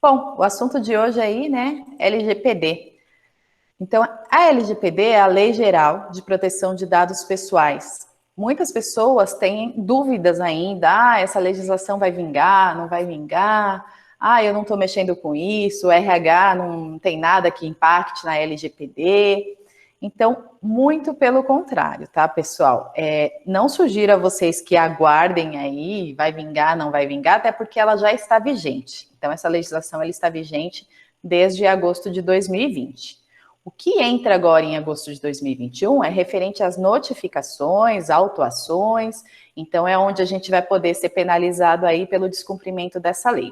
Bom, o assunto de hoje aí, né, LGPD. Então, a LGPD é a Lei Geral de Proteção de Dados Pessoais. Muitas pessoas têm dúvidas ainda, essa legislação vai vingar, não vai vingar, eu não estou mexendo com isso, o RH não tem nada que impacte na LGPD. Então, muito pelo contrário, tá, pessoal? Não sugiro a vocês que aguardem aí, vai vingar, não vai vingar, até porque ela já está vigente. Então, essa legislação ela está vigente desde agosto de 2020. O que entra agora em agosto de 2021 é referente às notificações, autuações, então é onde a gente vai poder ser penalizado aí pelo descumprimento dessa lei.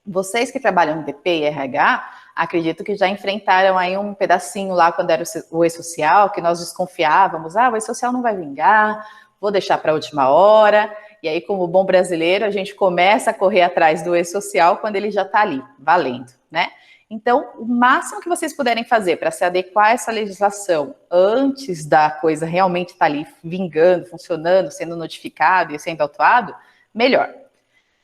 Vocês que trabalham no DP e RH, acredito que já enfrentaram aí um pedacinho lá quando era o e-social, que nós desconfiávamos, o e-social não vai vingar, vou deixar para a última hora, e aí como bom brasileiro, a gente começa a correr atrás do e-social quando ele já está ali, valendo, né? Então, o máximo que vocês puderem fazer para se adequar a essa legislação antes da coisa realmente estar ali vingando, funcionando, sendo notificado e sendo autuado, melhor.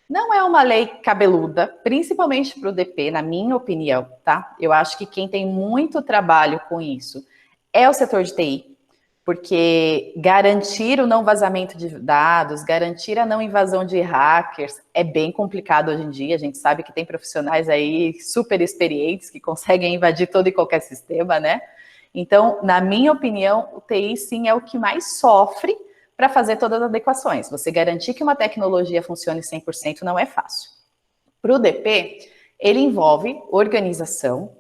Não é uma lei cabeluda, principalmente para o DP, na minha opinião, tá? Eu acho que quem tem muito trabalho com isso é o setor de TI, porque garantir o não vazamento de dados, garantir a não invasão de hackers é bem complicado hoje em dia. A gente sabe que tem profissionais aí super experientes que conseguem invadir todo e qualquer sistema, né? Então, na minha opinião, o TI sim é o que mais sofre para fazer todas as adequações. Você garantir que uma tecnologia funcione 100% não é fácil. Para o DP, ele envolve organização,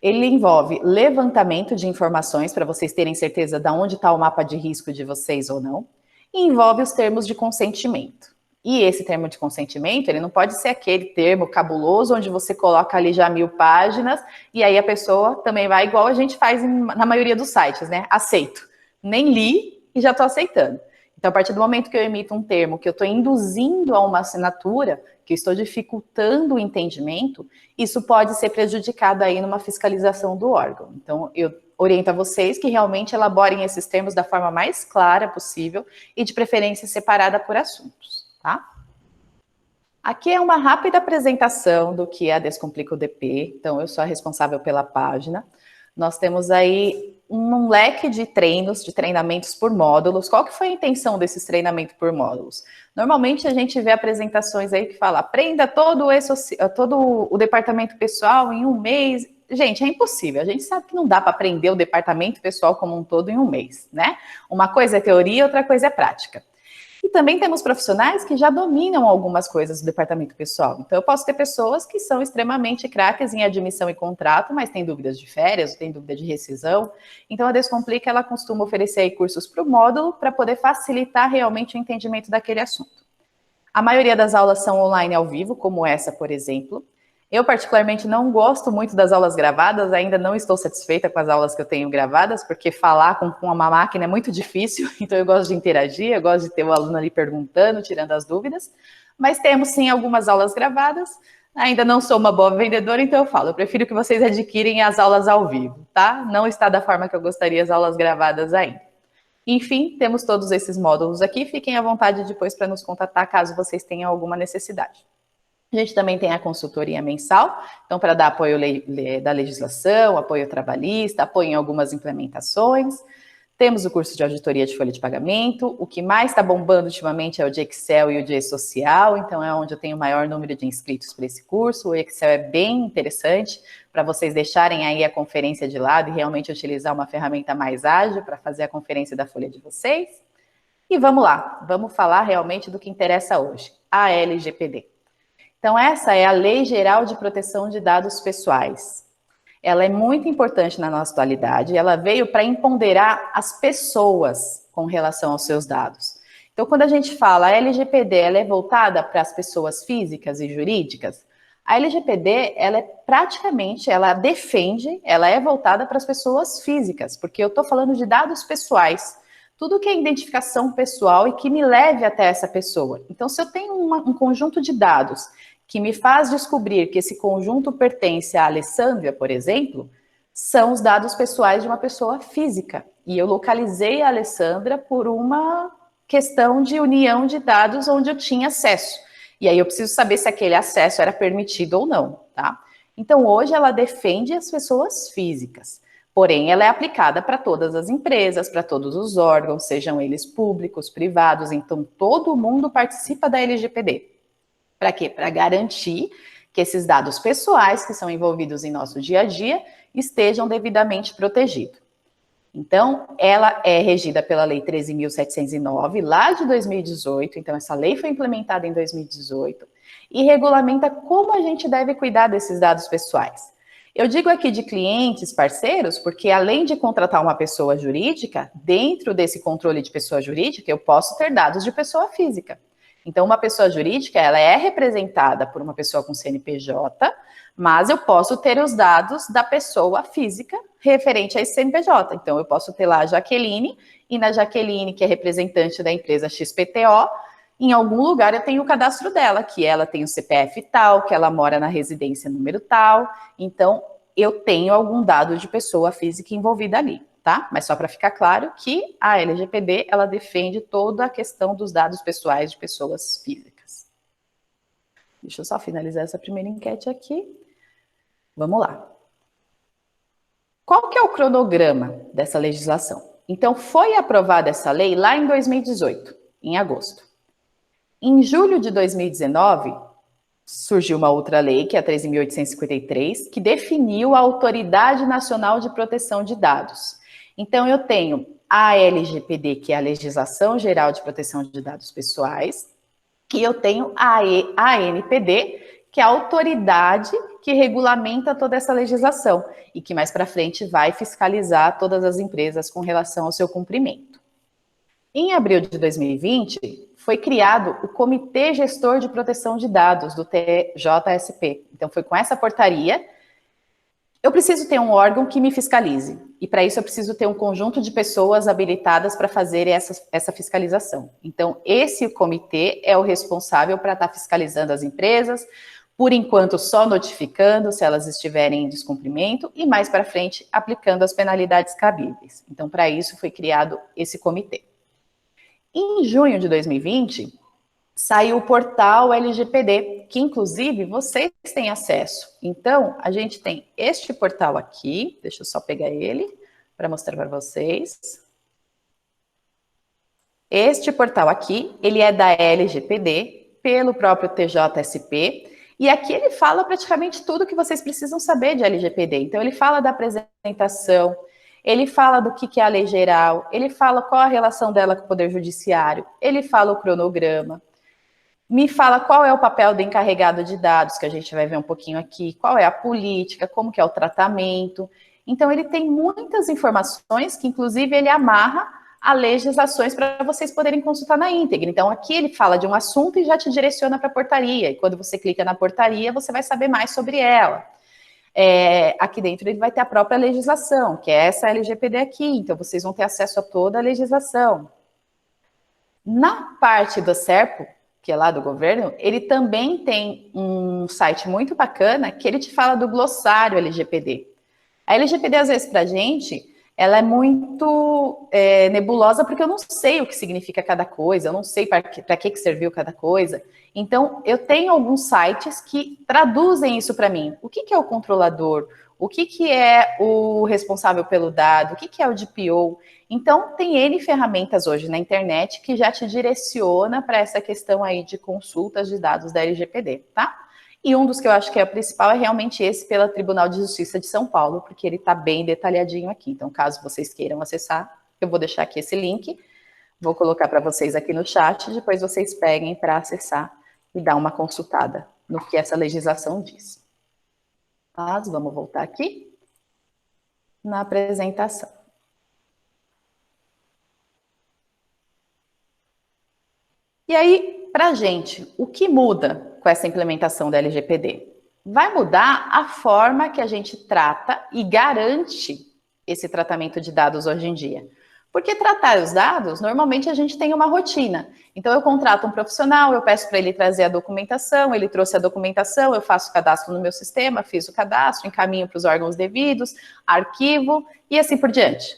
ele envolve levantamento de informações para vocês terem certeza de onde está o mapa de risco de vocês ou não, e envolve os termos de consentimento. E esse termo de consentimento, ele não pode ser aquele termo cabuloso onde você coloca ali já 1000 páginas e aí a pessoa também vai igual a gente faz na maioria dos sites, né? Aceito. Nem li e já estou aceitando. Então, a partir do momento que eu emito um termo que eu estou induzindo a uma assinatura, que eu estou dificultando o entendimento, isso pode ser prejudicado aí numa fiscalização do órgão. Então, eu oriento a vocês que realmente elaborem esses termos da forma mais clara possível e de preferência separada por assuntos, tá? Aqui é uma rápida apresentação do que é a Descomplica o DP. Então, eu sou a responsável pela página. Nós temos aí um leque de treinos, de treinamentos por módulos. Qual que foi a intenção desses treinamentos por módulos? Normalmente a gente vê apresentações aí que fala, aprenda todo o departamento pessoal em um mês. Gente, é impossível. A gente sabe que não dá para aprender o departamento pessoal como um todo em um mês, né? Uma coisa é teoria, outra coisa é prática. E também temos profissionais que já dominam algumas coisas do departamento pessoal. Então, eu posso ter pessoas que são extremamente craques em admissão e contrato, mas têm dúvidas de férias, têm dúvida de rescisão. Então, a Descomplica, ela costuma oferecer aí cursos para o módulo para poder facilitar realmente o entendimento daquele assunto. A maioria das aulas são online ao vivo, como essa, por exemplo. Eu, particularmente, não gosto muito das aulas gravadas, ainda não estou satisfeita com as aulas que eu tenho gravadas, porque falar com uma máquina é muito difícil, então eu gosto de interagir, eu gosto de ter o aluno ali perguntando, tirando as dúvidas, mas temos sim algumas aulas gravadas, ainda não sou uma boa vendedora, então eu prefiro que vocês adquirem as aulas ao vivo, tá? Não está da forma que eu gostaria as aulas gravadas ainda. Enfim, temos todos esses módulos aqui, fiquem à vontade depois para nos contatar caso vocês tenham alguma necessidade. A gente também tem a consultoria mensal, então para dar apoio da legislação, apoio trabalhista, apoio em algumas implementações. Temos o curso de auditoria de folha de pagamento, o que mais está bombando ultimamente é o de Excel e o de e-social, então é onde eu tenho o maior número de inscritos para esse curso. O Excel é bem interessante para vocês deixarem aí a conferência de lado e realmente utilizar uma ferramenta mais ágil para fazer a conferência da folha de vocês. E vamos lá, vamos falar realmente do que interessa hoje, a LGPD. Então, essa é a Lei Geral de Proteção de Dados Pessoais. Ela é muito importante na nossa atualidade, ela veio para empoderar as pessoas com relação aos seus dados. Então, quando a gente fala a LGPD, ela é voltada para as pessoas físicas e jurídicas, a LGPD, ela é praticamente, ela defende, ela é voltada para as pessoas físicas, porque eu estou falando de dados pessoais, tudo que é identificação pessoal e que me leve até essa pessoa. Então, se eu tenho um conjunto de dados que me faz descobrir que esse conjunto pertence a Alessandra, por exemplo, são os dados pessoais de uma pessoa física. E eu localizei a Alessandra por uma questão de união de dados onde eu tinha acesso. E aí eu preciso saber se aquele acesso era permitido ou não, tá? Então, hoje ela defende as pessoas físicas, porém ela é aplicada para todas as empresas, para todos os órgãos, sejam eles públicos, privados, então todo mundo participa da LGPD. Para quê? Para garantir que esses dados pessoais que são envolvidos em nosso dia a dia estejam devidamente protegidos. Então, ela é regida pela Lei 13.709, lá de 2018, então essa lei foi implementada em 2018, e regulamenta como a gente deve cuidar desses dados pessoais. Eu digo aqui de clientes, parceiros, porque além de contratar uma pessoa jurídica, dentro desse controle de pessoa jurídica, eu posso ter dados de pessoa física. Então, uma pessoa jurídica, ela é representada por uma pessoa com CNPJ, mas eu posso ter os dados da pessoa física referente a esse CNPJ. Então, eu posso ter lá a Jaqueline, e na Jaqueline, que é representante da empresa XPTO, em algum lugar eu tenho o cadastro dela, que ela tem o CPF tal, que ela mora na residência número tal. Então, eu tenho algum dado de pessoa física envolvida ali, tá? Mas só para ficar claro que a LGPD, ela defende toda a questão dos dados pessoais de pessoas físicas. Deixa eu só finalizar essa primeira enquete aqui. Vamos lá. Qual que é o cronograma dessa legislação? Então, foi aprovada essa lei lá em 2018, em agosto. Em julho de 2019, surgiu uma outra lei, que é a 13.853, que definiu a Autoridade Nacional de Proteção de Dados. Então, eu tenho a LGPD, que é a Legislação Geral de Proteção de Dados Pessoais, e eu tenho a ANPD, que é a autoridade que regulamenta toda essa legislação e que mais para frente vai fiscalizar todas as empresas com relação ao seu cumprimento. Em abril de 2020, foi criado o Comitê Gestor de Proteção de Dados, do TJSP. Então, foi com essa portaria. Eu preciso ter um órgão que me fiscalize, e para isso eu preciso ter um conjunto de pessoas habilitadas para fazer essa fiscalização. Então, esse comitê é o responsável para estar fiscalizando as empresas, por enquanto só notificando se elas estiverem em descumprimento, e mais para frente aplicando as penalidades cabíveis. Então, para isso foi criado esse comitê. Em junho de 2020, saiu o portal LGPD, que inclusive vocês têm acesso. Então, a gente tem este portal aqui, deixa eu só pegar ele para mostrar para vocês. Este portal aqui, ele é da LGPD, pelo próprio TJSP, e aqui ele fala praticamente tudo que vocês precisam saber de LGPD. Então, ele fala da apresentação, ele fala do que é a lei geral, ele fala qual a relação dela com o Poder Judiciário, ele fala o cronograma, me fala qual é o papel do encarregado de dados, que a gente vai ver um pouquinho aqui, qual é a política, como que é o tratamento. Então, ele tem muitas informações que, inclusive, ele amarra a legislações para vocês poderem consultar na íntegra. Então, aqui ele fala de um assunto e já te direciona para a portaria. E quando você clica na portaria, você vai saber mais sobre ela. Aqui dentro ele vai ter a própria legislação, que é essa LGPD aqui. Então, vocês vão ter acesso a toda a legislação. Na parte do SERPO, que é lá do governo, ele também tem um site muito bacana que ele te fala do glossário LGPD. A LGPD, às vezes, para a gente, ela é muito nebulosa, porque eu não sei o que significa cada coisa, eu não sei para que serviu cada coisa. Então, eu tenho alguns sites que traduzem isso para mim. O que é o controlador? O que é o responsável pelo dado? O que é o DPO? Então, tem N ferramentas hoje na internet que já te direciona para essa questão aí de consultas de dados da LGPD, tá? E um dos que eu acho que é o principal é realmente esse pela Tribunal de Justiça de São Paulo, porque ele está bem detalhadinho aqui. Então, caso vocês queiram acessar, eu vou deixar aqui esse link, vou colocar para vocês aqui no chat, depois vocês peguem para acessar e dar uma consultada no que essa legislação diz. Mas vamos voltar aqui na apresentação. E aí, para a gente, o que muda com essa implementação da LGPD? Vai mudar a forma que a gente trata e garante esse tratamento de dados hoje em dia. Porque tratar os dados, normalmente a gente tem uma rotina. Então, eu contrato um profissional, eu peço para ele trazer a documentação, ele trouxe a documentação, eu faço o cadastro no meu sistema, fiz o cadastro, encaminho para os órgãos devidos, arquivo e assim por diante.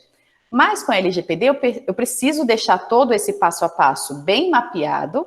Mas com a LGPD, eu preciso deixar todo esse passo a passo bem mapeado,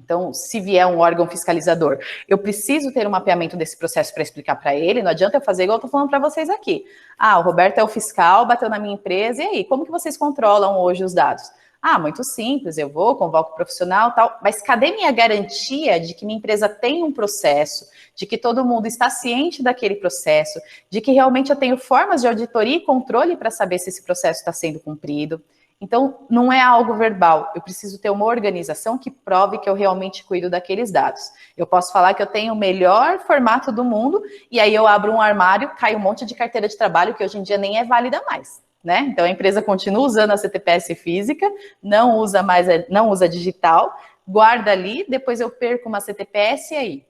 Então, se vier um órgão fiscalizador, eu preciso ter um mapeamento desse processo para explicar para ele, não adianta eu fazer igual eu estou falando para vocês aqui. Ah, o Roberto é o fiscal, bateu na minha empresa, e aí, como que vocês controlam hoje os dados? Ah, muito simples, eu vou, convoco o profissional, tal, mas cadê minha garantia de que minha empresa tem um processo, de que todo mundo está ciente daquele processo, de que realmente eu tenho formas de auditoria e controle para saber se esse processo está sendo cumprido? Então, não é algo verbal, eu preciso ter uma organização que prove que eu realmente cuido daqueles dados. Eu posso falar que eu tenho o melhor formato do mundo, e aí eu abro um armário, cai um monte de carteira de trabalho que hoje em dia nem é válida mais, né? Então, a empresa continua usando a CTPS física, não usa digital, guarda ali, depois eu perco uma CTPS e aí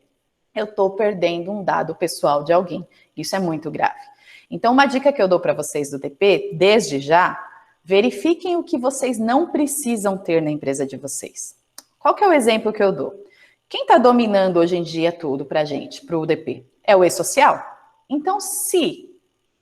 eu estou perdendo um dado pessoal de alguém. Isso é muito grave. Então, uma dica que eu dou para vocês do DP, desde já, verifiquem o que vocês não precisam ter na empresa de vocês. Qual que é o exemplo que eu dou? Quem está dominando hoje em dia tudo para a gente, para o UDP? É o e-social? Então, se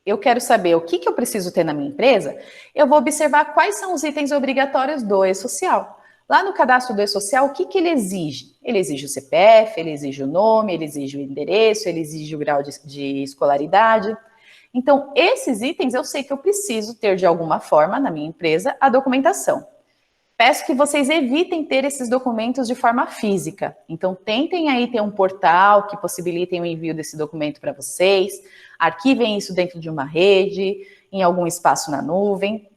eu quero saber o que eu preciso ter na minha empresa, eu vou observar quais são os itens obrigatórios do e-social. Lá no cadastro do e-social, o que ele exige? Ele exige o CPF, ele exige o nome, ele exige o endereço, ele exige o grau de escolaridade. Então, esses itens eu sei que eu preciso ter de alguma forma na minha empresa a documentação. Peço que vocês evitem ter esses documentos de forma física. Então, tentem aí ter um portal que possibilitem o envio desse documento para vocês, arquivem isso dentro de uma rede, em algum espaço na nuvem,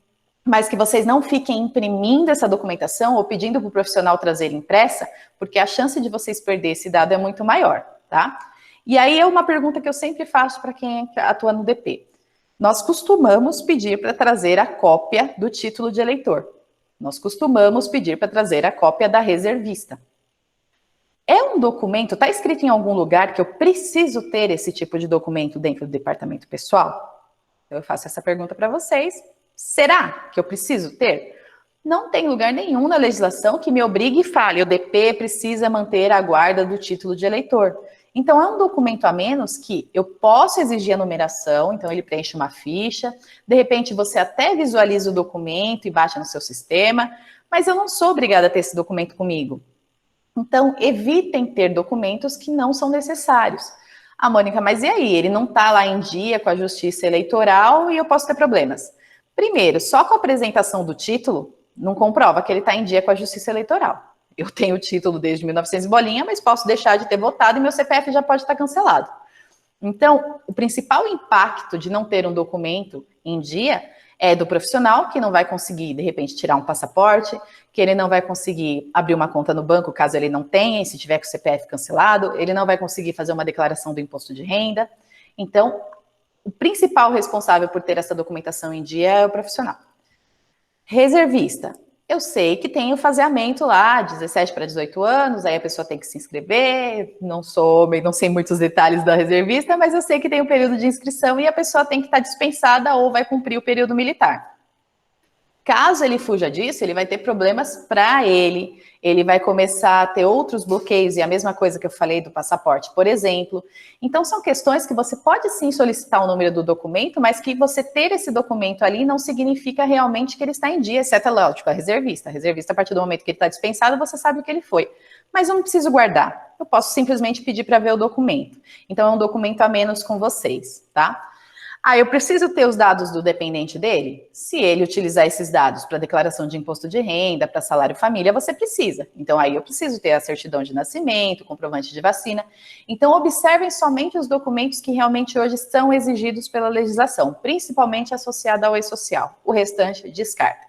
mas que vocês não fiquem imprimindo essa documentação ou pedindo para o profissional trazer impressa, porque a chance de vocês perder esse dado é muito maior, tá? E aí é uma pergunta que eu sempre faço para quem atua no DP. Nós costumamos pedir para trazer a cópia do título de eleitor. Nós costumamos pedir para trazer a cópia da reservista. É um documento, está escrito em algum lugar que eu preciso ter esse tipo de documento dentro do departamento pessoal? Eu faço essa pergunta para vocês. Será que eu preciso ter? Não tem lugar nenhum na legislação que me obrigue e fale, o DP precisa manter a guarda do título de eleitor. Então, é um documento a menos que eu posso exigir a numeração, então ele preenche uma ficha, de repente você até visualiza o documento e baixa no seu sistema, mas eu não sou obrigada a ter esse documento comigo. Então, evitem ter documentos que não são necessários. Ah, Mônica, mas e aí? Ele não está lá em dia com a Justiça Eleitoral e eu posso ter problemas. Primeiro, só com a apresentação do título, não comprova que ele está em dia com a Justiça Eleitoral. Eu tenho o título desde 1900 bolinha, mas posso deixar de ter votado e meu CPF já pode estar cancelado. Então, o principal impacto de não ter um documento em dia é do profissional, que não vai conseguir, de repente, tirar um passaporte, que ele não vai conseguir abrir uma conta no banco, caso ele não tenha, e se tiver com o CPF cancelado, ele não vai conseguir fazer uma declaração do imposto de renda. Então, o principal responsável por ter essa documentação em dia é o profissional. Reservista. Eu sei que tem o faseamento lá, 17 para 18 anos, aí a pessoa tem que se inscrever, não sei muitos detalhes da reservista, mas eu sei que tem um período de inscrição e a pessoa tem que estar dispensada ou vai cumprir o período militar. Caso ele fuja disso, ele vai ter problemas para ele vai começar a ter outros bloqueios, e a mesma coisa que eu falei do passaporte, por exemplo. Então, são questões que você pode sim solicitar o número do documento, mas que você ter esse documento ali não significa realmente que ele está em dia, exceto, lógico, a reservista. A reservista, a partir do momento que ele está dispensado, você sabe o que ele foi. Mas eu não preciso guardar, eu posso simplesmente pedir para ver o documento. Então, é um documento a menos com vocês, tá? Ah, eu preciso ter os dados do dependente dele? Se ele utilizar esses dados para declaração de imposto de renda, para salário família, você precisa. Então, aí eu preciso ter a certidão de nascimento, comprovante de vacina. Então, observem somente os documentos que realmente hoje são exigidos pela legislação, principalmente associada ao e-social. O restante, descarta.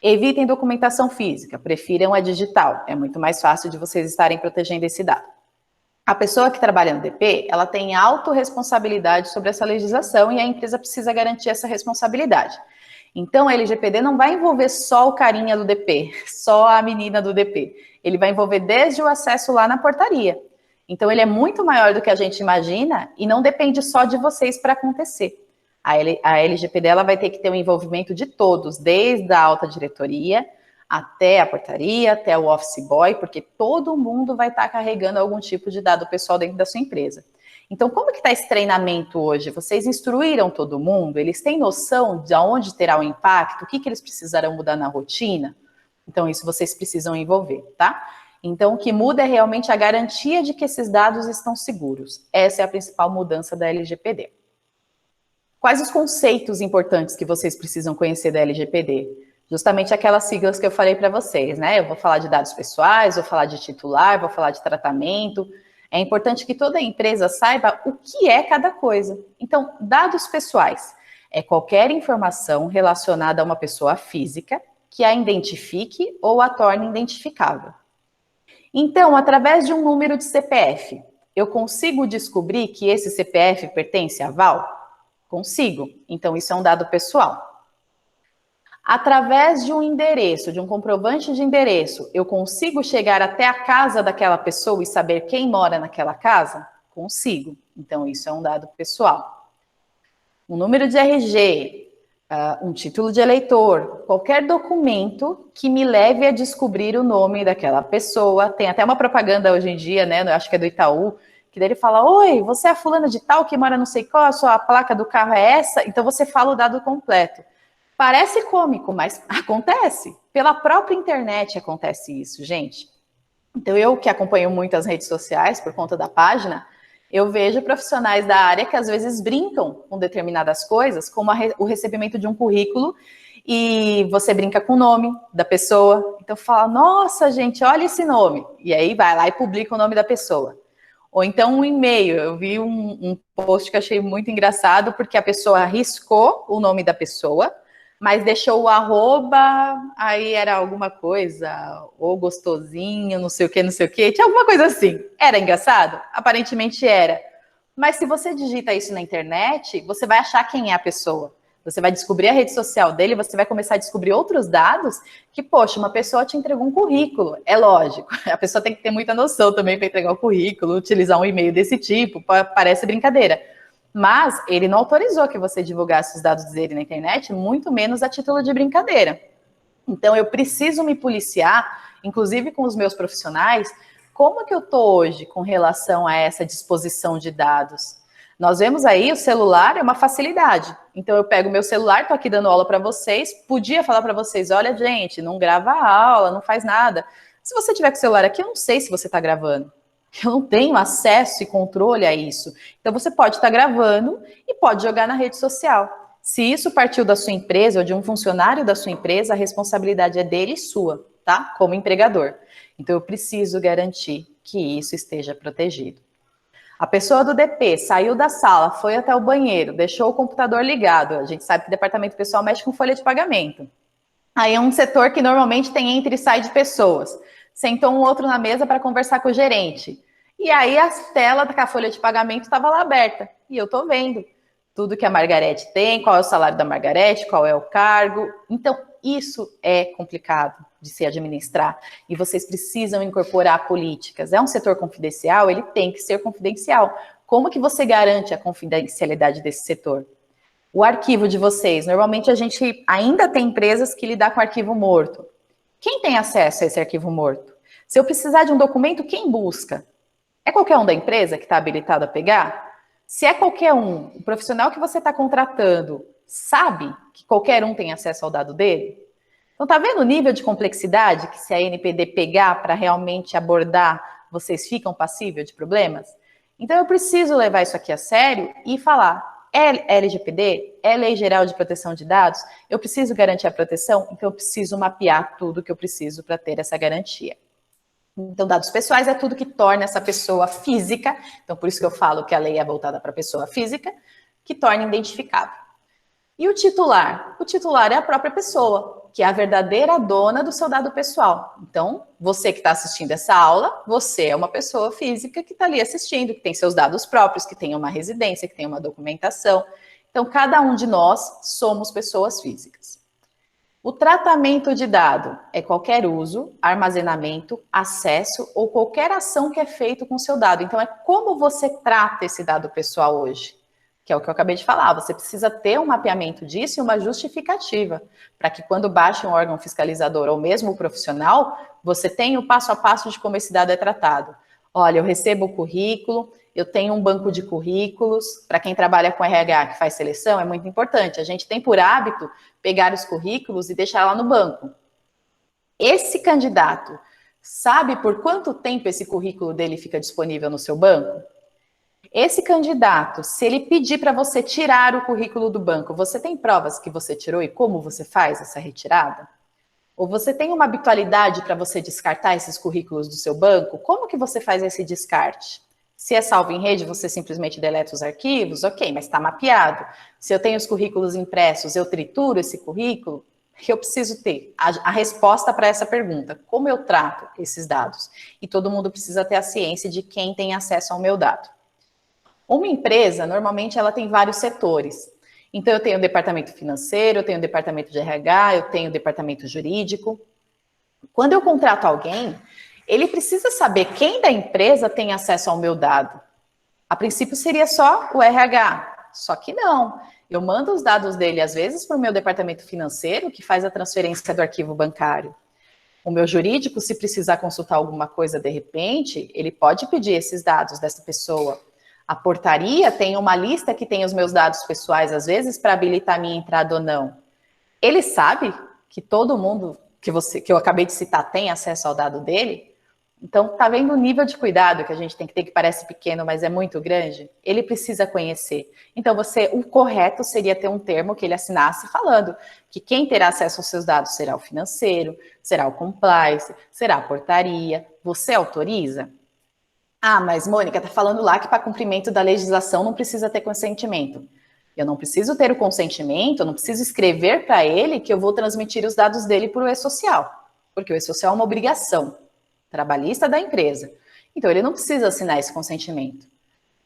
Evitem documentação física, prefiram a digital. É muito mais fácil de vocês estarem protegendo esse dado. A pessoa que trabalha no DP, ela tem autorresponsabilidade sobre essa legislação e a empresa precisa garantir essa responsabilidade. Então, a LGPD não vai envolver só o carinha do DP, só a menina do DP. Ele vai envolver desde o acesso lá na portaria. Então, ele é muito maior do que a gente imagina e não depende só de vocês para acontecer. A LGPD ela vai ter que ter o envolvimento de todos, desde a alta diretoria, até a portaria, até o office boy, porque todo mundo vai estar carregando algum tipo de dado pessoal dentro da sua empresa. Então, como que está esse treinamento hoje? Vocês instruíram todo mundo? Eles têm noção de onde terá o impacto? O que eles precisarão mudar na rotina? Então, isso vocês precisam envolver, tá? Então, o que muda é realmente a garantia de que esses dados estão seguros. Essa é a principal mudança da LGPD. Quais os conceitos importantes que vocês precisam conhecer da LGPD? Justamente aquelas siglas que eu falei para vocês, né? Eu vou falar de dados pessoais, vou falar de titular, vou falar de tratamento. É importante que toda empresa saiba o que é cada coisa. Então, dados pessoais é qualquer informação relacionada a uma pessoa física que a identifique ou a torne identificável. Então, através de um número de CPF, eu consigo descobrir que esse CPF pertence à Val? Consigo. Então, isso é um dado pessoal. Através de um endereço, de um comprovante de endereço, eu consigo chegar até a casa daquela pessoa e saber quem mora naquela casa? Consigo. Então, isso é um dado pessoal. Um número de RG, um título de eleitor, qualquer documento que me leve a descobrir o nome daquela pessoa. Tem até uma propaganda hoje em dia, né? Acho que é do Itaú, que daí ele fala: oi, você é a fulana de tal que mora não sei qual, a sua placa do carro é essa? Então, você fala o dado completo. Parece cômico, mas acontece. Pela própria internet acontece isso, gente. Então, eu que acompanho muito as redes sociais por conta da página, eu vejo profissionais da área que às vezes brincam com determinadas coisas, como o recebimento de um currículo, e você brinca com o nome da pessoa. Então, fala: nossa, gente, olha esse nome. E aí vai lá e publica o nome da pessoa. Ou então um e-mail. Eu vi um post que achei muito engraçado, porque a pessoa riscou o nome da pessoa, mas deixou o arroba, aí era alguma coisa, ou gostosinho, não sei o que, tinha alguma coisa assim. Era engraçado? Aparentemente era. Mas se você digita isso na internet, você vai achar quem é a pessoa. Você vai descobrir a rede social dele, você vai começar a descobrir outros dados que, poxa, uma pessoa te entregou um currículo. É lógico, a pessoa tem que ter muita noção também para entregar o currículo, utilizar um e-mail desse tipo, parece brincadeira. Mas ele não autorizou que você divulgasse os dados dele na internet, muito menos a título de brincadeira. Então, eu preciso me policiar, inclusive com os meus profissionais, como que eu estou hoje com relação a essa disposição de dados. Nós vemos aí, o celular é uma facilidade. Então, eu pego o meu celular, estou aqui dando aula para vocês, podia falar para vocês: olha, gente, não grava a aula, não faz nada. Se você tiver com o celular aqui, eu não sei se você está gravando. Eu não tenho acesso e controle a isso. Então, você pode estar gravando e pode jogar na rede social. Se isso partiu da sua empresa ou de um funcionário da sua empresa, a responsabilidade é dele e sua, tá? Como empregador. Então, eu preciso garantir que isso esteja protegido. A pessoa do DP saiu da sala, foi até o banheiro, deixou o computador ligado. A gente sabe que o departamento pessoal mexe com folha de pagamento. Aí é um setor que normalmente tem entra e sai de pessoas. Sentou um outro na mesa para conversar com o gerente. E aí a tela da folha de pagamento estava lá aberta. E eu estou vendo tudo que a Margarete tem, qual é o salário da Margarete, qual é o cargo. Então, isso é complicado de se administrar. E vocês precisam incorporar políticas. É um setor confidencial, ele tem que ser confidencial. Como que você garante a confidencialidade desse setor? O arquivo de vocês, normalmente a gente ainda tem empresas que lidam com arquivo morto. Quem tem acesso a esse arquivo morto? Se eu precisar de um documento, quem busca? É qualquer um da empresa que está habilitado a pegar? Se é qualquer um, o profissional que você está contratando sabe que qualquer um tem acesso ao dado dele? Então, tá vendo o nível de complexidade que se a NPD pegar para realmente abordar, vocês ficam passíveis de problemas? Então, eu preciso levar isso aqui a sério e falar: é LGPD? É Lei Geral de Proteção de Dados? Eu preciso garantir a proteção? Então, eu preciso mapear tudo que eu preciso para ter essa garantia. Então, dados pessoais é tudo que torna essa pessoa física, então por isso que eu falo que a lei é voltada para a pessoa física, que torna identificável. E o titular? O titular é a própria pessoa, que é a verdadeira dona do seu dado pessoal. Então, você que está assistindo essa aula, você é uma pessoa física que está ali assistindo, que tem seus dados próprios, que tem uma residência, que tem uma documentação. Então, cada um de nós somos pessoas físicas. O tratamento de dado é qualquer uso, armazenamento, acesso ou qualquer ação que é feito com o seu dado. Então, é como você trata esse dado pessoal hoje, que é o que eu acabei de falar. Você precisa ter um mapeamento disso e uma justificativa, para que quando baixe um órgão fiscalizador ou mesmo o profissional, você tenha o passo a passo de como esse dado é tratado. Olha, eu recebo o currículo, eu tenho um banco de currículos. Para quem trabalha com RH, que faz seleção, é muito importante. A gente tem por hábito pegar os currículos e deixar lá no banco. Esse candidato Sabe por quanto tempo esse currículo dele fica disponível no seu banco? Esse candidato, se ele pedir para você tirar o currículo do banco, você tem provas que você tirou e como você faz essa retirada? Ou você tem uma habitualidade para você descartar esses currículos do seu banco? Como que você faz esse descarte? Se é salvo em rede, você simplesmente deleta os arquivos, ok, mas está mapeado. Se eu tenho os currículos impressos, eu trituro esse currículo? Eu preciso ter a resposta para essa pergunta. Como eu trato esses dados? E todo mundo precisa ter a ciência de quem tem acesso ao meu dado. Uma empresa, normalmente, ela tem vários setores. Então, eu tenho o departamento financeiro, eu tenho o departamento de RH, eu tenho o departamento jurídico. Quando eu contrato alguém, ele precisa saber quem da empresa tem acesso ao meu dado. A princípio, seria só o RH. Só que não. Eu mando os dados dele, às vezes, para o meu departamento financeiro, que faz a transferência do arquivo bancário. O meu jurídico, se precisar consultar alguma coisa de repente, ele pode pedir esses dados dessa pessoa. A portaria tem uma lista que tem os meus dados pessoais, às vezes, para habilitar a minha entrada ou não. Ele sabe que todo mundo que eu acabei de citar tem acesso ao dado dele? Então, tá vendo o nível de cuidado que a gente tem que ter, que parece pequeno, mas é muito grande? Ele precisa conhecer. Então, o correto seria ter um termo que ele assinasse falando que quem terá acesso aos seus dados será o financeiro, será o compliance, será a portaria. Você autoriza? Ah, mas Mônica, tá falando lá que para cumprimento da legislação não precisa ter consentimento. Eu não preciso ter o consentimento, eu não preciso escrever para ele que eu vou transmitir os dados dele para o e-social, porque o e-social é uma obrigação trabalhista da empresa. Então, ele não precisa assinar esse consentimento.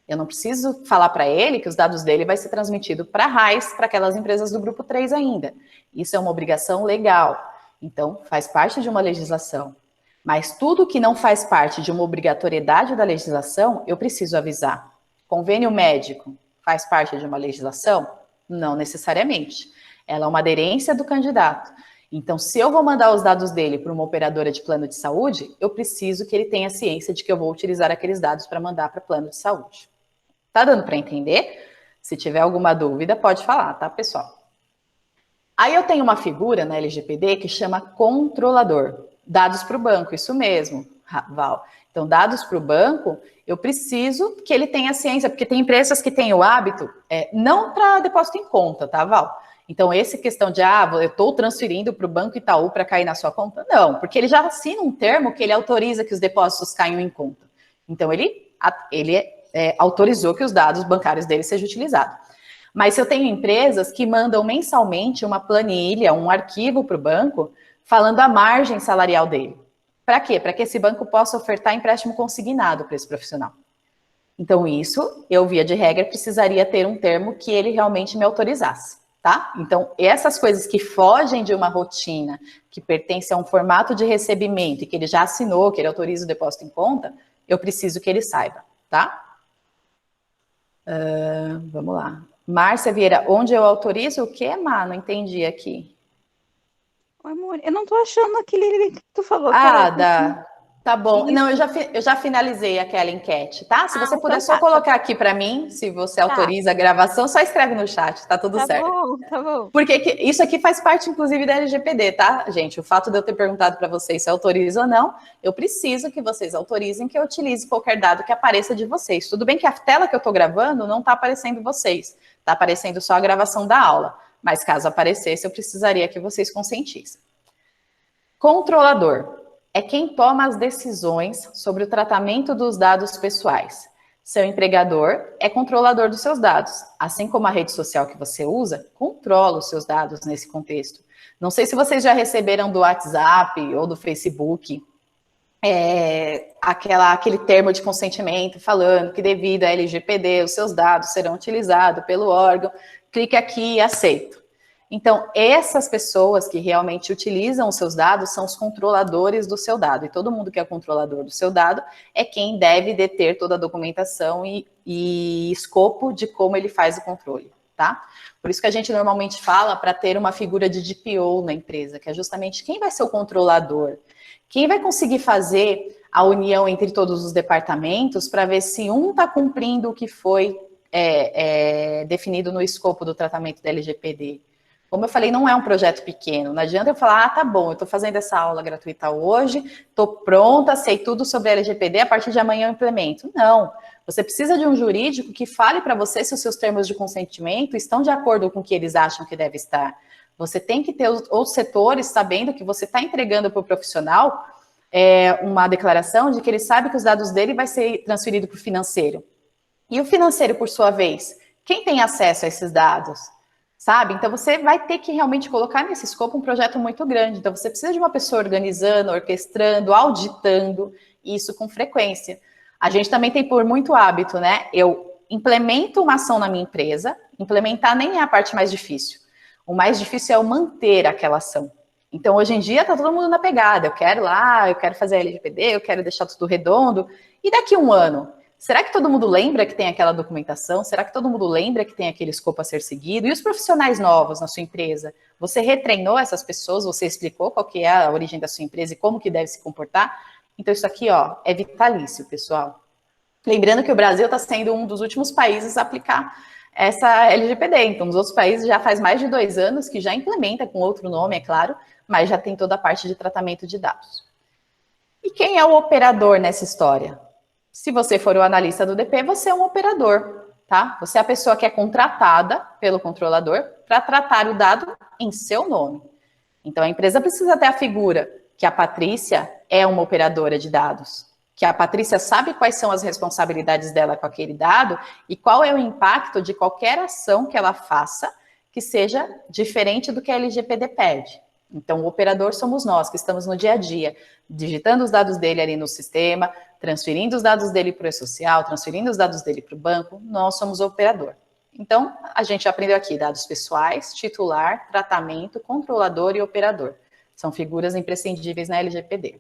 Eu não preciso falar para ele que os dados dele vai ser transmitido para a RAIS, para aquelas empresas do grupo 3 ainda. Isso é uma obrigação legal. Então, faz parte de uma legislação. Mas tudo que não faz parte de uma obrigatoriedade da legislação, eu preciso avisar. Convênio médico faz parte de uma legislação? Não necessariamente. Ela é uma aderência do candidato. Então, se eu vou mandar os dados dele para uma operadora de plano de saúde, eu preciso que ele tenha ciência de que eu vou utilizar aqueles dados para mandar para plano de saúde. Tá dando para entender? Se tiver alguma dúvida, pode falar, tá, pessoal? Aí eu tenho uma figura na LGPD que chama controlador. Dados para o banco, isso mesmo, Val. Então, dados para o banco, eu preciso que ele tenha ciência, porque tem empresas que têm o hábito, não para depósito em conta, tá, Val? Então, essa questão de, eu estou transferindo para o Banco Itaú para cair na sua conta, não, porque ele já assina um termo que ele autoriza que os depósitos caiam em conta. Então, ele autorizou que os dados bancários dele sejam utilizados. Mas se eu tenho empresas que mandam mensalmente uma planilha, um arquivo para o banco, falando a margem salarial dele. Para quê? Para que esse banco possa ofertar empréstimo consignado para esse profissional. Então, isso, eu, via de regra, precisaria ter um termo que ele realmente me autorizasse, tá? Então, essas coisas que fogem de uma rotina, que pertencem a um formato de recebimento e que ele já assinou, que ele autoriza o depósito em conta, eu preciso que ele saiba, tá? Vamos lá. Márcia Vieira, onde eu autorizo o quê, Má? Não entendi aqui. Oi, amor, eu não tô achando aquele link que tu falou. Tá bom. Isso. Não, eu já finalizei aquela enquete, tá? Se você puder só colocar aqui para mim, se você autoriza a gravação, só escreve no chat, tá tudo certo. Tá bom. Porque isso aqui faz parte, inclusive, da LGPD, tá, gente? O fato de eu ter perguntado para vocês se autoriza ou não, eu preciso que vocês autorizem que eu utilize qualquer dado que apareça de vocês. Tudo bem que a tela que eu tô gravando não tá aparecendo vocês, tá aparecendo só a gravação da aula. Mas caso aparecesse, eu precisaria que vocês consentissem. Controlador é quem toma as decisões sobre o tratamento dos dados pessoais. Seu empregador é controlador dos seus dados. Assim como a rede social que você usa, controla os seus dados nesse contexto. Não sei se vocês já receberam do WhatsApp ou do Facebook aquele termo de consentimento falando que devido à LGPD, os seus dados serão utilizados pelo órgão. Clique aqui e aceito. Então, essas pessoas que realmente utilizam os seus dados são os controladores do seu dado. E todo mundo que é controlador do seu dado é quem deve deter toda a documentação e escopo de como ele faz o controle, tá? Por isso que a gente normalmente fala para ter uma figura de DPO na empresa, que é justamente quem vai ser o controlador, quem vai conseguir fazer a união entre todos os departamentos para ver se um está cumprindo o que foi definido no escopo do tratamento da LGPD. Como eu falei, não é um projeto pequeno. Não adianta eu falar, tá bom, eu estou fazendo essa aula gratuita hoje, estou pronta, sei tudo sobre a LGPD, a partir de amanhã eu implemento. Não. Você precisa de um jurídico que fale para você se os seus termos de consentimento estão de acordo com o que eles acham que deve estar. Você tem que ter os setores sabendo que você está entregando para o profissional uma declaração de que ele sabe que os dados dele vai ser transferido para o financeiro. E o financeiro, por sua vez, quem tem acesso a esses dados? Sabe? Então, você vai ter que realmente colocar nesse escopo um projeto muito grande. Então, você precisa de uma pessoa organizando, orquestrando, auditando isso com frequência. A gente também tem por muito hábito, né? Eu implemento uma ação na minha empresa, implementar nem é a parte mais difícil. O mais difícil é eu manter aquela ação. Então, hoje em dia, tá todo mundo na pegada. Eu quero fazer a LGPD, eu quero deixar tudo redondo. E daqui a um ano? Será que todo mundo lembra que tem aquela documentação? Será que todo mundo lembra que tem aquele escopo a ser seguido? E os profissionais novos na sua empresa? Você retreinou essas pessoas? Você explicou qual que é a origem da sua empresa e como que deve se comportar? Então, isso aqui, ó, é vitalício, pessoal. Lembrando que o Brasil está sendo um dos últimos países a aplicar essa LGPD. Então, os outros países já faz mais de 2 anos que já implementa, com outro nome, é claro, mas já tem toda a parte de tratamento de dados. E quem é o operador nessa história? Se você for o analista do DP, você é um operador, tá? Você é a pessoa que é contratada pelo controlador para tratar o dado em seu nome. Então, a empresa precisa ter a figura que a Patrícia é uma operadora de dados, que a Patrícia sabe quais são as responsabilidades dela com aquele dado e qual é o impacto de qualquer ação que ela faça que seja diferente do que a LGPD pede. Então, o operador somos nós, que estamos no dia a dia, digitando os dados dele ali no sistema, transferindo os dados dele para o e-social, transferindo os dados dele para o banco, nós somos o operador. Então, a gente aprendeu aqui dados pessoais, titular, tratamento, controlador e operador. São figuras imprescindíveis na LGPD.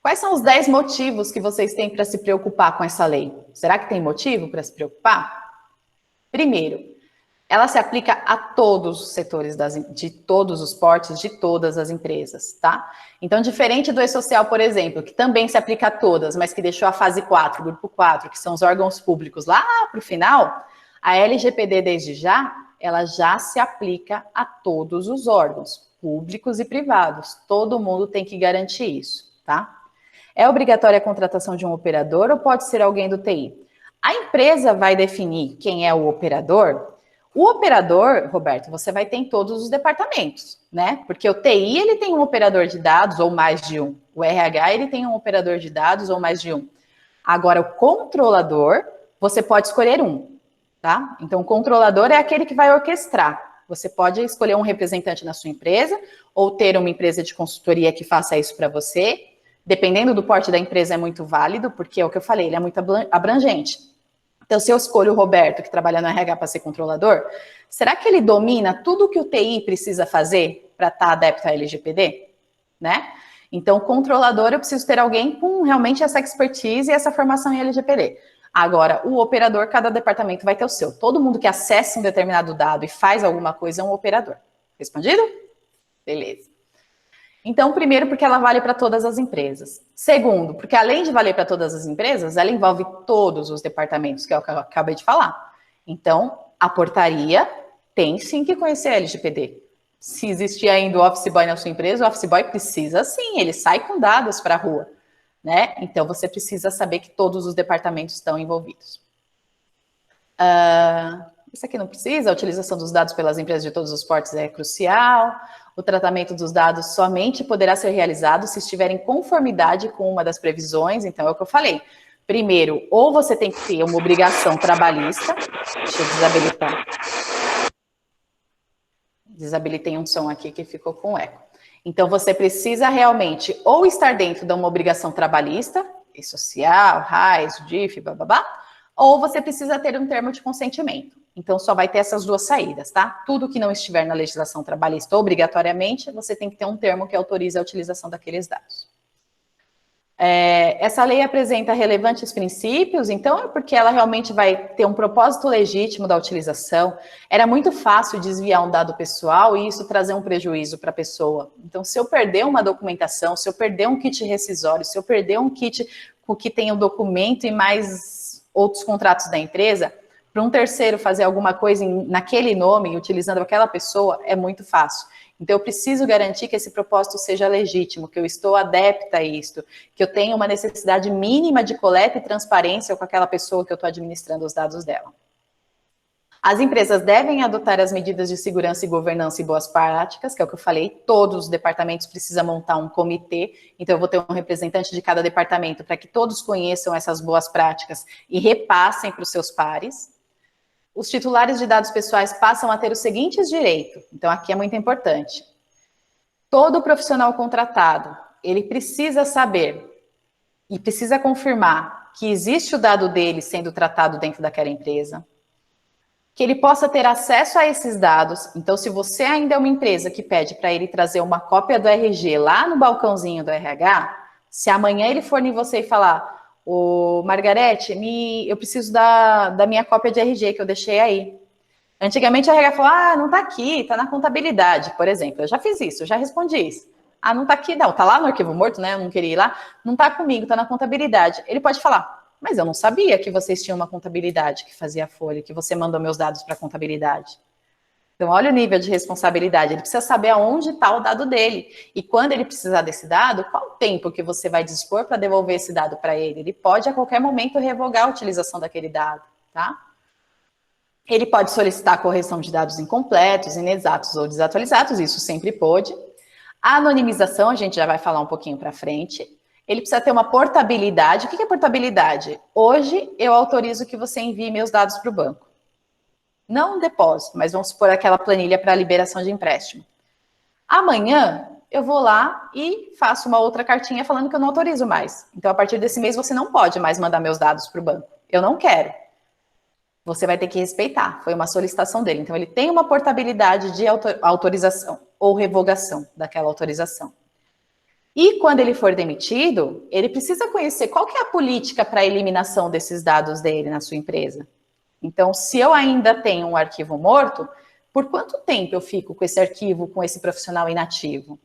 Quais são os 10 motivos que vocês têm para se preocupar com essa lei? Será que tem motivo para se preocupar? Primeiro, ela se aplica a todos os setores de todos os portes, de todas as empresas, tá? Então, diferente do e-social, por exemplo, que também se aplica a todas, mas que deixou a fase 4, grupo 4, que são os órgãos públicos lá para o final, a LGPD desde já, ela já se aplica a todos os órgãos, públicos e privados. Todo mundo tem que garantir isso, tá? É obrigatória a contratação de um operador ou pode ser alguém do TI? A empresa vai definir quem é o operador. O operador, Roberto, você vai ter em todos os departamentos, né? Porque o TI, ele tem um operador de dados ou mais de um. O RH, ele tem um operador de dados ou mais de um. Agora, o controlador, você pode escolher um, tá? Então, o controlador é aquele que vai orquestrar. Você pode escolher um representante na sua empresa ou ter uma empresa de consultoria que faça isso para você. Dependendo do porte da empresa, é muito válido, porque é o que eu falei, ele é muito abrangente. Então, se eu escolho o Roberto, que trabalha no RH para ser controlador, será que ele domina tudo o que o TI precisa fazer para estar adepto à LGPD? Né? Então, controlador, eu preciso ter alguém com realmente essa expertise e essa formação em LGPD. Agora, o operador, cada departamento vai ter o seu. Todo mundo que acessa um determinado dado e faz alguma coisa é um operador. Respondido? Beleza. Então, primeiro, porque ela vale para todas as empresas. Segundo, porque além de valer para todas as empresas, ela envolve todos os departamentos, que é o que eu acabei de falar. Então, a portaria tem sim que conhecer a LGPD. Se existir ainda o Office Boy na sua empresa, o Office Boy precisa sim, ele sai com dados para a rua, né? Então, você precisa saber que todos os departamentos estão envolvidos. Isso aqui não precisa, a utilização dos dados pelas empresas de todos os portes é crucial. O tratamento dos dados somente poderá ser realizado se estiver em conformidade com uma das previsões. Então, é o que eu falei. Primeiro, ou você tem que ter uma obrigação trabalhista. Deixa eu desabilitar. Desabilitei um som aqui que ficou com eco. Então, você precisa realmente ou estar dentro de uma obrigação trabalhista, social, RAIS, DIF, bababá, ou você precisa ter um termo de consentimento. Então, só vai ter essas duas saídas, tá? Tudo que não estiver na legislação trabalhista obrigatoriamente, você tem que ter um termo que autorize a utilização daqueles dados. Essa lei apresenta relevantes princípios, então é porque ela realmente vai ter um propósito legítimo da utilização. Era muito fácil desviar um dado pessoal e isso trazer um prejuízo para a pessoa. Então, se eu perder uma documentação, se eu perder um kit rescisório, se eu perder um kit com que tem o documento e mais outros contratos da empresa, para um terceiro fazer alguma coisa naquele nome, utilizando aquela pessoa, é muito fácil. Então, eu preciso garantir que esse propósito seja legítimo, que eu estou adepta a isto, que eu tenho uma necessidade mínima de coleta e transparência com aquela pessoa que eu estou administrando os dados dela. As empresas devem adotar as medidas de segurança e governança e boas práticas, que é o que eu falei, todos os departamentos precisam montar um comitê, então eu vou ter um representante de cada departamento para que todos conheçam essas boas práticas e repassem para os seus pares. Os titulares de dados pessoais passam a ter os seguintes direitos, então aqui é muito importante. Todo profissional contratado, ele precisa saber e precisa confirmar que existe o dado dele sendo tratado dentro daquela empresa, que ele possa ter acesso a esses dados. Então, se você ainda é uma empresa que pede para ele trazer uma cópia do RG lá no balcãozinho do RH, se amanhã ele for em você e falar, ô Margarete, eu preciso da minha cópia de RG que eu deixei aí. Antigamente a RH falou, não tá aqui, tá na contabilidade, por exemplo. Eu já fiz isso, eu já respondi isso. Não tá aqui, não, tá lá no arquivo morto, né? Eu não queria ir lá. Não tá comigo, tá na contabilidade. Ele pode falar, mas eu não sabia que vocês tinham uma contabilidade que fazia a folha, que você mandou meus dados para a contabilidade. Então, olha o nível de responsabilidade. Ele precisa saber aonde está o dado dele. E quando ele precisar desse dado, qual o tempo que você vai dispor para devolver esse dado para ele? Ele pode, a qualquer momento, revogar a utilização daquele dado, tá? Ele pode solicitar a correção de dados incompletos, inexatos ou desatualizados, isso sempre pode. A anonimização, a gente já vai falar um pouquinho para frente. Ele precisa ter uma portabilidade. O que é portabilidade? Hoje, eu autorizo que você envie meus dados para o banco. Não um depósito, mas vamos supor aquela planilha para liberação de empréstimo. Amanhã, eu vou lá e faço uma outra cartinha falando que eu não autorizo mais. Então, a partir desse mês, você não pode mais mandar meus dados para o banco. Eu não quero. Você vai ter que respeitar. Foi uma solicitação dele. Então, ele tem uma portabilidade de autorização ou revogação daquela autorização. E quando ele for demitido, ele precisa conhecer qual que é a política para a eliminação desses dados dele na sua empresa. Então, se eu ainda tenho um arquivo morto, por quanto tempo eu fico com esse arquivo, com esse profissional inativo?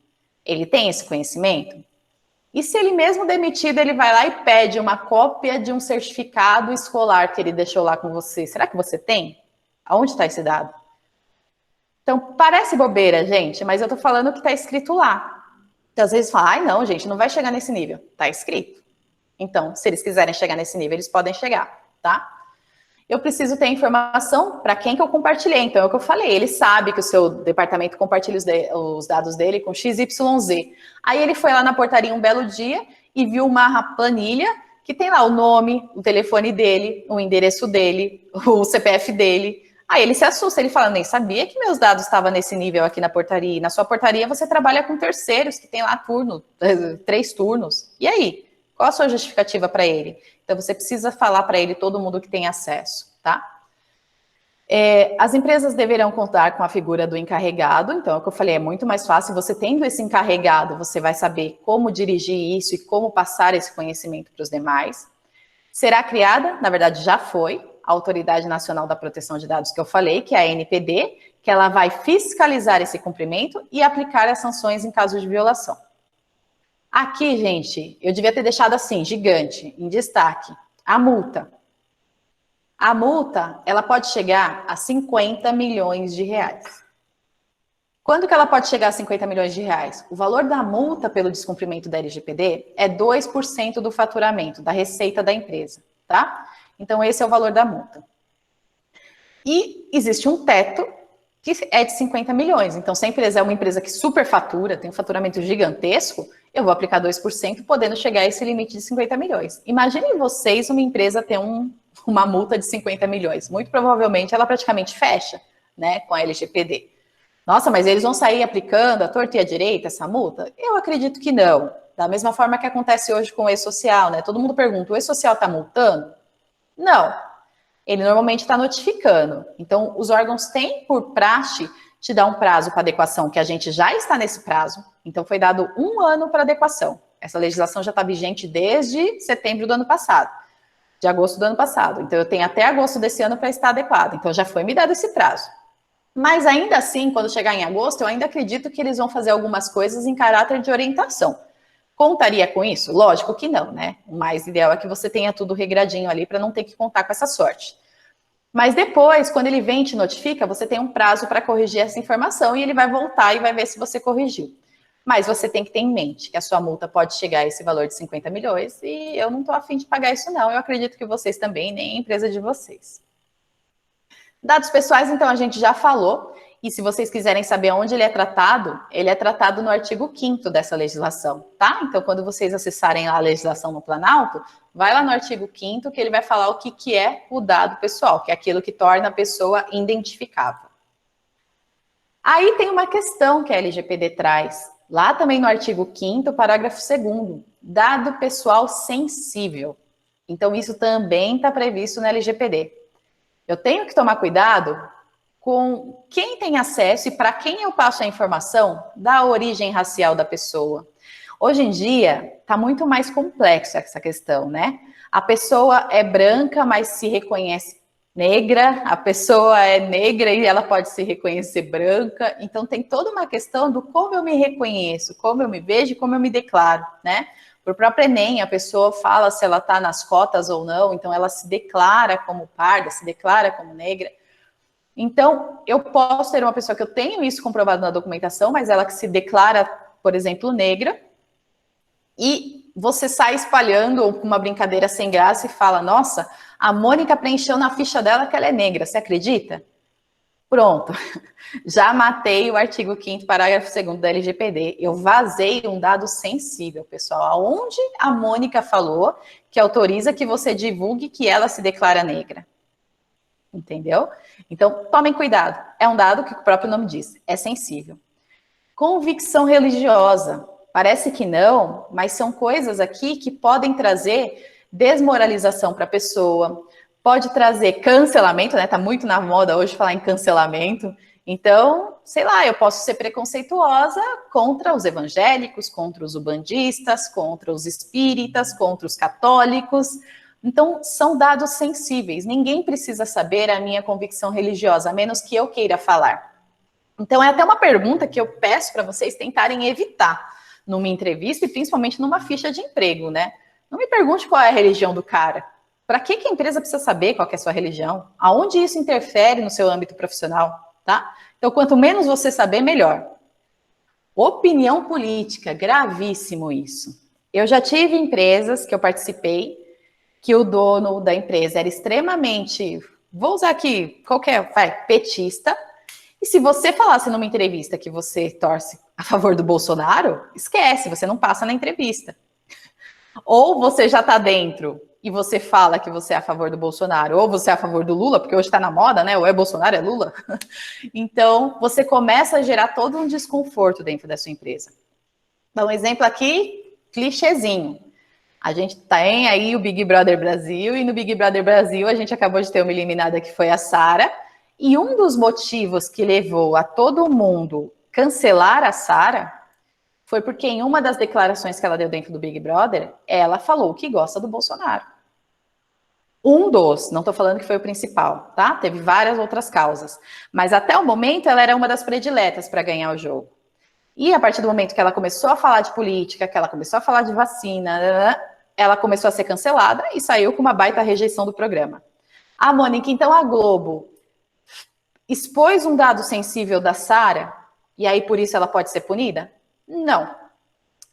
Ele tem esse conhecimento? E se ele mesmo demitido, ele vai lá e pede uma cópia de um certificado escolar que ele deixou lá com você? Será que você tem? Aonde está esse dado? Então, parece bobeira, gente, mas eu estou falando que está escrito lá. Então, às vezes fala, não, gente, não vai chegar nesse nível. Está escrito. Então, se eles quiserem chegar nesse nível, eles podem chegar, tá? Eu preciso ter informação para quem que eu compartilhei. Então, é o que eu falei, ele sabe que o seu departamento compartilha os dados dele com XYZ. Aí ele foi lá na portaria um belo dia e viu uma planilha que tem lá o nome, o telefone dele, o endereço dele, o CPF dele. Aí ele se assusta, ele fala, nem sabia que meus dados estavam nesse nível aqui na portaria. E na sua portaria você trabalha com terceiros, que tem lá turno, 3 turnos. E aí? Qual a sua justificativa para ele? Então, você precisa falar para ele todo mundo que tem acesso, tá? As empresas deverão contar com a figura do encarregado. Então, é o que eu falei, é muito mais fácil. Você tendo esse encarregado, você vai saber como dirigir isso e como passar esse conhecimento para os demais. Será criada, na verdade já foi, a Autoridade Nacional da Proteção de Dados que eu falei, que é a ANPD, que ela vai fiscalizar esse cumprimento e aplicar as sanções em caso de violação. Aqui, gente, eu devia ter deixado assim, gigante, em destaque, a multa. A multa, ela pode chegar a 50 milhões de reais. Quando que ela pode chegar a 50 milhões de reais? O valor da multa pelo descumprimento da LGPD é 2% do faturamento, da receita da empresa, tá? Então, esse é o valor da multa. E existe um teto que é de 50 milhões. Então, se a empresa é uma empresa que superfatura, tem um faturamento gigantesco, eu vou aplicar 2%, podendo chegar a esse limite de 50 milhões. Imaginem vocês uma empresa ter uma multa de 50 milhões. Muito provavelmente, ela praticamente fecha, né, com a LGPD. Nossa, mas eles vão sair aplicando a torta e a direita essa multa? Eu acredito que não. Da mesma forma que acontece hoje com o e-social, né? Todo mundo pergunta, o e-social está multando? Não. Ele normalmente está notificando. Então, os órgãos têm por praxe te dar um prazo para adequação, que a gente já está nesse prazo. Então, foi dado 1 ano para adequação. Essa legislação já está vigente desde setembro do ano passado, de agosto do ano passado. Então, eu tenho até agosto desse ano para estar adequado. Então, já foi me dado esse prazo. Mas, ainda assim, quando chegar em agosto, eu ainda acredito que eles vão fazer algumas coisas em caráter de orientação. Contaria com isso? Lógico que não, né? O mais ideal é que você tenha tudo regradinho ali para não ter que contar com essa sorte. Mas depois, quando ele vem e te notifica, você tem um prazo para corrigir essa informação e ele vai voltar e vai ver se você corrigiu. Mas você tem que ter em mente que a sua multa pode chegar a esse valor de 50 milhões e eu não estou afim de pagar isso não. Eu acredito que vocês também, nem a empresa de vocês. Dados pessoais, então, a gente já falou. E se vocês quiserem saber onde ele é tratado no artigo 5º dessa legislação, tá? Então, quando vocês acessarem a legislação no Planalto, vai lá no artigo 5º que ele vai falar o que é o dado pessoal, que é aquilo que torna a pessoa identificável. Aí tem uma questão que a LGPD traz, lá também no artigo 5º, parágrafo 2º, dado pessoal sensível. Então, isso também está previsto na LGPD. Eu tenho que tomar cuidado com quem tem acesso e para quem eu passo a informação da origem racial da pessoa. Hoje em dia, está muito mais complexa essa questão, né? A pessoa é branca, mas se reconhece negra, a pessoa é negra e ela pode se reconhecer branca. Então, tem toda uma questão do como eu me reconheço, como eu me vejo, como eu me declaro, né? Por próprio Enem, a pessoa fala se ela está nas cotas ou não, então ela se declara como parda, se declara como negra. Então, eu posso ter uma pessoa que eu tenho isso comprovado na documentação, mas ela que se declara, por exemplo, negra, e você sai espalhando uma brincadeira sem graça e fala, nossa, a Mônica preencheu na ficha dela que ela é negra, você acredita? Pronto, já matei o artigo 5º, parágrafo 2º da LGPD. Eu vazei um dado sensível, pessoal, aonde a Mônica falou que autoriza que você divulgue que ela se declara negra. Entendeu? Então, tomem cuidado. É um dado que o próprio nome diz, é sensível. Convicção religiosa. Parece que não, mas são coisas aqui que podem trazer desmoralização para a pessoa, pode trazer cancelamento, né? Tá muito na moda hoje falar em cancelamento. Então, sei lá, eu posso ser preconceituosa contra os evangélicos, contra os ubandistas, contra os espíritas, contra os católicos. Então, são dados sensíveis. Ninguém precisa saber a minha convicção religiosa, a menos que eu queira falar. Então, é até uma pergunta que eu peço para vocês tentarem evitar numa entrevista e principalmente numa ficha de emprego, né? Não me pergunte qual é a religião do cara. Para que a empresa precisa saber qual é a sua religião? Aonde isso interfere no seu âmbito profissional, tá? Então, quanto menos você saber, melhor. Opinião política, gravíssimo isso. Eu já tive empresas que eu participei que o dono da empresa era extremamente, vou usar aqui petista, e se você falasse numa entrevista que você torce a favor do Bolsonaro, esquece, você não passa na entrevista. Ou você já está dentro e você fala que você é a favor do Bolsonaro, ou você é a favor do Lula, porque hoje está na moda, né? Ou é Bolsonaro, é Lula. Então, você começa a gerar todo um desconforto dentro da sua empresa. Então, um exemplo aqui, clichêzinho. A gente tem aí o Big Brother Brasil, e no Big Brother Brasil a gente acabou de ter uma eliminada que foi a Sara, e um dos motivos que levou a todo mundo cancelar a Sara foi porque em uma das declarações que ela deu dentro do Big Brother, ela falou que gosta do Bolsonaro. Não estou falando que foi o principal, tá? Teve várias outras causas, mas até o momento ela era uma das prediletas para ganhar o jogo. E a partir do momento que ela começou a falar de política, que ela começou a falar de vacina, ela começou a ser cancelada e saiu com uma baita rejeição do programa. A Mônica, então a Globo expôs um dado sensível da Sara e aí por isso ela pode ser punida? Não.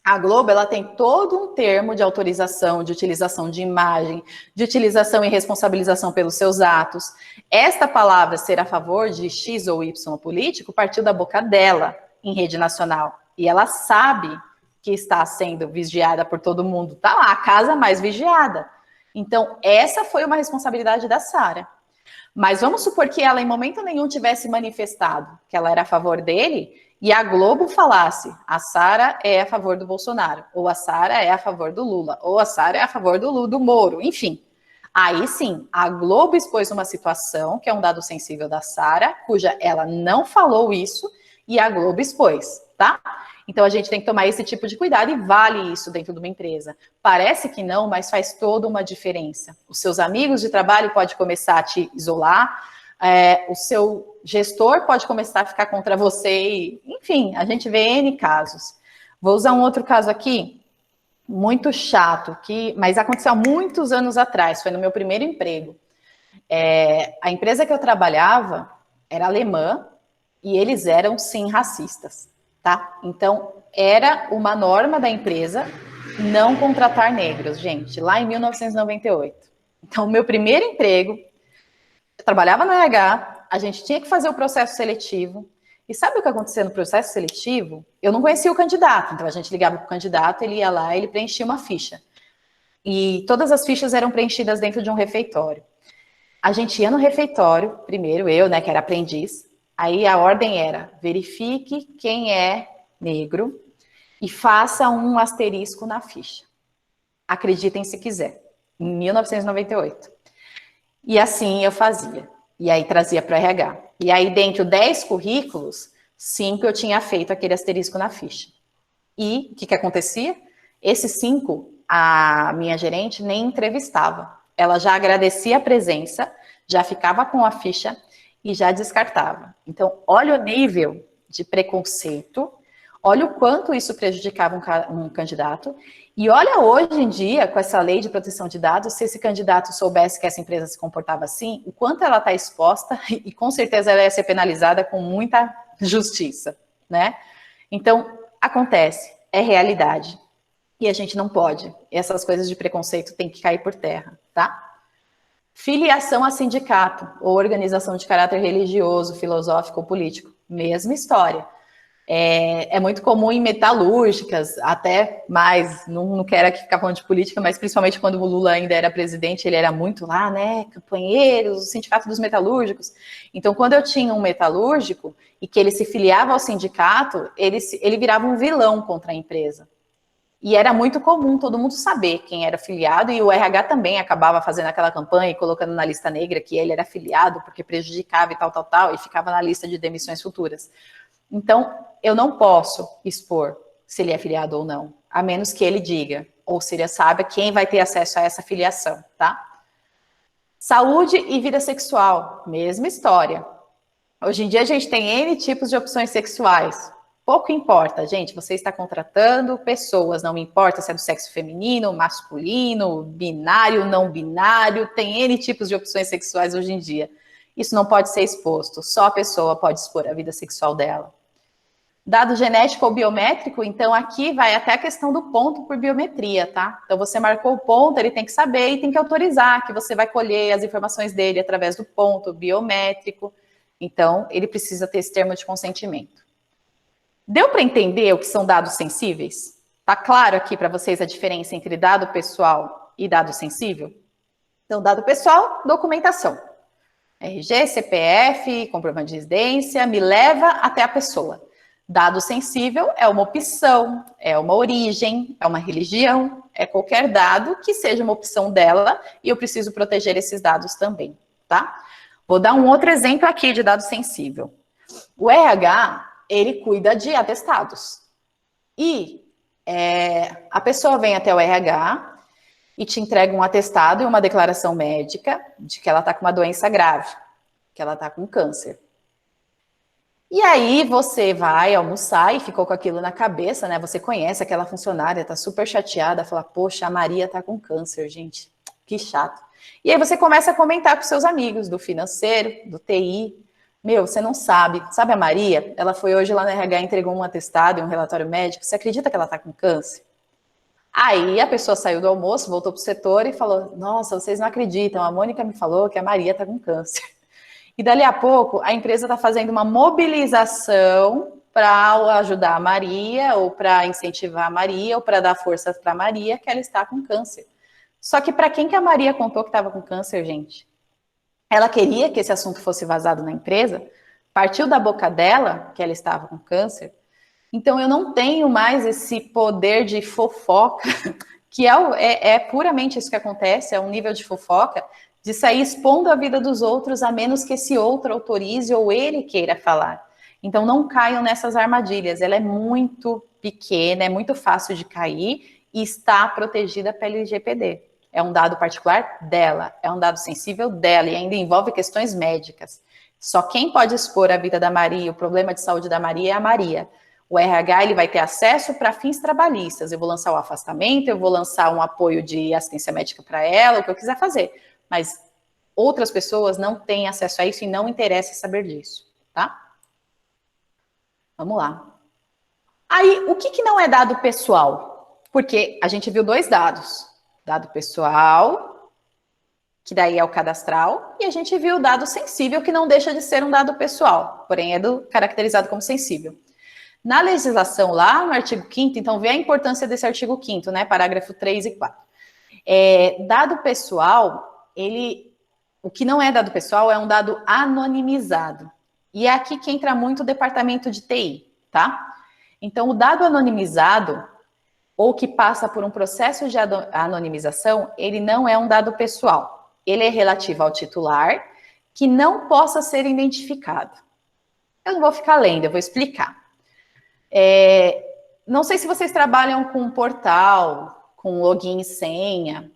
A Globo, ela tem todo um termo de autorização, de utilização de imagem, de utilização e responsabilização pelos seus atos. Esta palavra, ser a favor de X ou Y político, partiu da boca dela em rede nacional. E ela sabe que está sendo vigiada por todo mundo. Tá lá, a casa mais vigiada. Então, essa foi uma responsabilidade da Sara. Mas vamos supor que ela em momento nenhum tivesse manifestado que ela era a favor dele e a Globo falasse, a Sara é a favor do Bolsonaro, ou a Sara é a favor do Lula, ou a Sara é a favor do Moro, enfim. Aí sim, a Globo expôs uma situação, que é um dado sensível da Sara, cuja ela não falou isso, e a Globo expôs, tá? Então a gente tem que tomar esse tipo de cuidado e vale isso dentro de uma empresa. Parece que não, mas faz toda uma diferença. Os seus amigos de trabalho podem começar a te isolar, o seu gestor pode começar a ficar contra você, enfim, a gente vê N casos. Vou usar um outro caso aqui, muito chato, mas aconteceu há muitos anos atrás, foi no meu primeiro emprego. A empresa que eu trabalhava era alemã e eles eram, sim, racistas, tá? Então, era uma norma da empresa não contratar negros, gente, lá em 1998. Então, meu primeiro emprego, eu trabalhava no RH, a gente tinha que fazer o processo seletivo. E sabe o que acontecia no processo seletivo? Eu não conhecia o candidato, então a gente ligava para o candidato, ele ia lá, ele preenchia uma ficha. E todas as fichas eram preenchidas dentro de um refeitório. A gente ia no refeitório, primeiro eu, né, que era aprendiz, aí a ordem era, verifique quem é negro e faça um asterisco na ficha. Acreditem se quiser, em 1998. E assim eu fazia. E aí trazia para o RH. E aí, dentro de 10 currículos, 5 eu tinha feito aquele asterisco na ficha. E o que acontecia? Esses 5, a minha gerente nem entrevistava. Ela já agradecia a presença, já ficava com a ficha e já descartava. Então, olha o nível de preconceito, olha o quanto isso prejudicava um candidato. E olha hoje em dia, com essa lei de proteção de dados, se esse candidato soubesse que essa empresa se comportava assim, o quanto ela está exposta e com certeza ela ia ser penalizada com muita justiça, né? Então, acontece, é realidade. E a gente não pode. Essas coisas de preconceito têm que cair por terra, tá? Filiação a sindicato ou organização de caráter religioso, filosófico ou político. Mesma história. É muito comum em metalúrgicas, até mais, não quero aqui ficar falando de política, mas principalmente quando o Lula ainda era presidente, ele era muito lá, né, campanheiros, o sindicato dos metalúrgicos. Então, quando eu tinha um metalúrgico e que ele se filiava ao sindicato, ele virava um vilão contra a empresa. E era muito comum todo mundo saber quem era filiado, e o RH também acabava fazendo aquela campanha e colocando na lista negra que ele era filiado porque prejudicava e tal, e ficava na lista de demissões futuras. Então, eu não posso expor se ele é filiado ou não, a menos que ele diga, ou se ele saiba quem vai ter acesso a essa filiação, tá? Saúde e vida sexual, mesma história. Hoje em dia a gente tem N tipos de opções sexuais. Pouco importa, gente, você está contratando pessoas, não importa se é do sexo feminino, masculino, binário, não binário, tem N tipos de opções sexuais hoje em dia. Isso não pode ser exposto, só a pessoa pode expor a vida sexual dela. Dado genético ou biométrico, então aqui vai até a questão do ponto por biometria, tá? Então você marcou o ponto, ele tem que saber e tem que autorizar que você vai colher as informações dele através do ponto biométrico. Então, ele precisa ter esse termo de consentimento. Deu para entender o que são dados sensíveis? Tá claro aqui para vocês a diferença entre dado pessoal e dado sensível? Então, dado pessoal, documentação. RG, CPF, comprovante de residência, me leva até a pessoa. Dado sensível é uma opção, é uma origem, é uma religião, é qualquer dado que seja uma opção dela e eu preciso proteger esses dados também, tá? Vou dar um outro exemplo aqui de dado sensível. O RH, ele cuida de atestados. E a pessoa vem até o RH e te entrega um atestado e uma declaração médica de que ela está com uma doença grave, que ela está com câncer. E aí você vai almoçar e ficou com aquilo na cabeça, né? Você conhece aquela funcionária, tá super chateada, fala, poxa, a Maria tá com câncer, gente, que chato. E aí você começa a comentar com seus amigos do financeiro, do TI. Meu, você não sabe a Maria? Ela foi hoje lá na RH, entregou um atestado e um relatório médico. Você acredita que ela tá com câncer? Aí a pessoa saiu do almoço, voltou pro setor e falou, nossa, vocês não acreditam, a Mônica me falou que a Maria tá com câncer. E dali a pouco, a empresa está fazendo uma mobilização para ajudar a Maria, ou para incentivar a Maria, ou para dar força para a Maria, que ela está com câncer. Só que para quem que a Maria contou que estava com câncer, gente? Ela queria que esse assunto fosse vazado na empresa, partiu da boca dela que ela estava com câncer. Então, eu não tenho mais esse poder de fofoca, que é puramente isso que acontece, é um nível de fofoca, de sair expondo a vida dos outros, a menos que esse outro autorize ou ele queira falar. Então, não caiam nessas armadilhas. Ela é muito pequena, é muito fácil de cair e está protegida pela LGPD. É um dado particular dela, é um dado sensível dela e ainda envolve questões médicas. Só quem pode expor a vida da Maria, o problema de saúde da Maria é a Maria. O RH ele vai ter acesso para fins trabalhistas. Eu vou lançar o afastamento, eu vou lançar um apoio de assistência médica para ela, o que eu quiser fazer. Mas outras pessoas não têm acesso a isso e não interessa saber disso, tá? Vamos lá. Aí, o que não é dado pessoal? Porque a gente viu dois dados. Dado pessoal, que daí é o cadastral, e a gente viu o dado sensível, que não deixa de ser um dado pessoal, porém é caracterizado como sensível. Na legislação, lá no artigo 5º, então vê a importância desse artigo 5º, né, parágrafo 3 e 4. Dado pessoal, o que não é dado pessoal é um dado anonimizado. E é aqui que entra muito o departamento de TI, tá? Então, o dado anonimizado, ou que passa por um processo de anonimização, ele não é um dado pessoal. Ele é relativo ao titular, que não possa ser identificado. Eu não vou ficar lendo, eu vou explicar. Não sei se vocês trabalham com portal, com login e senha.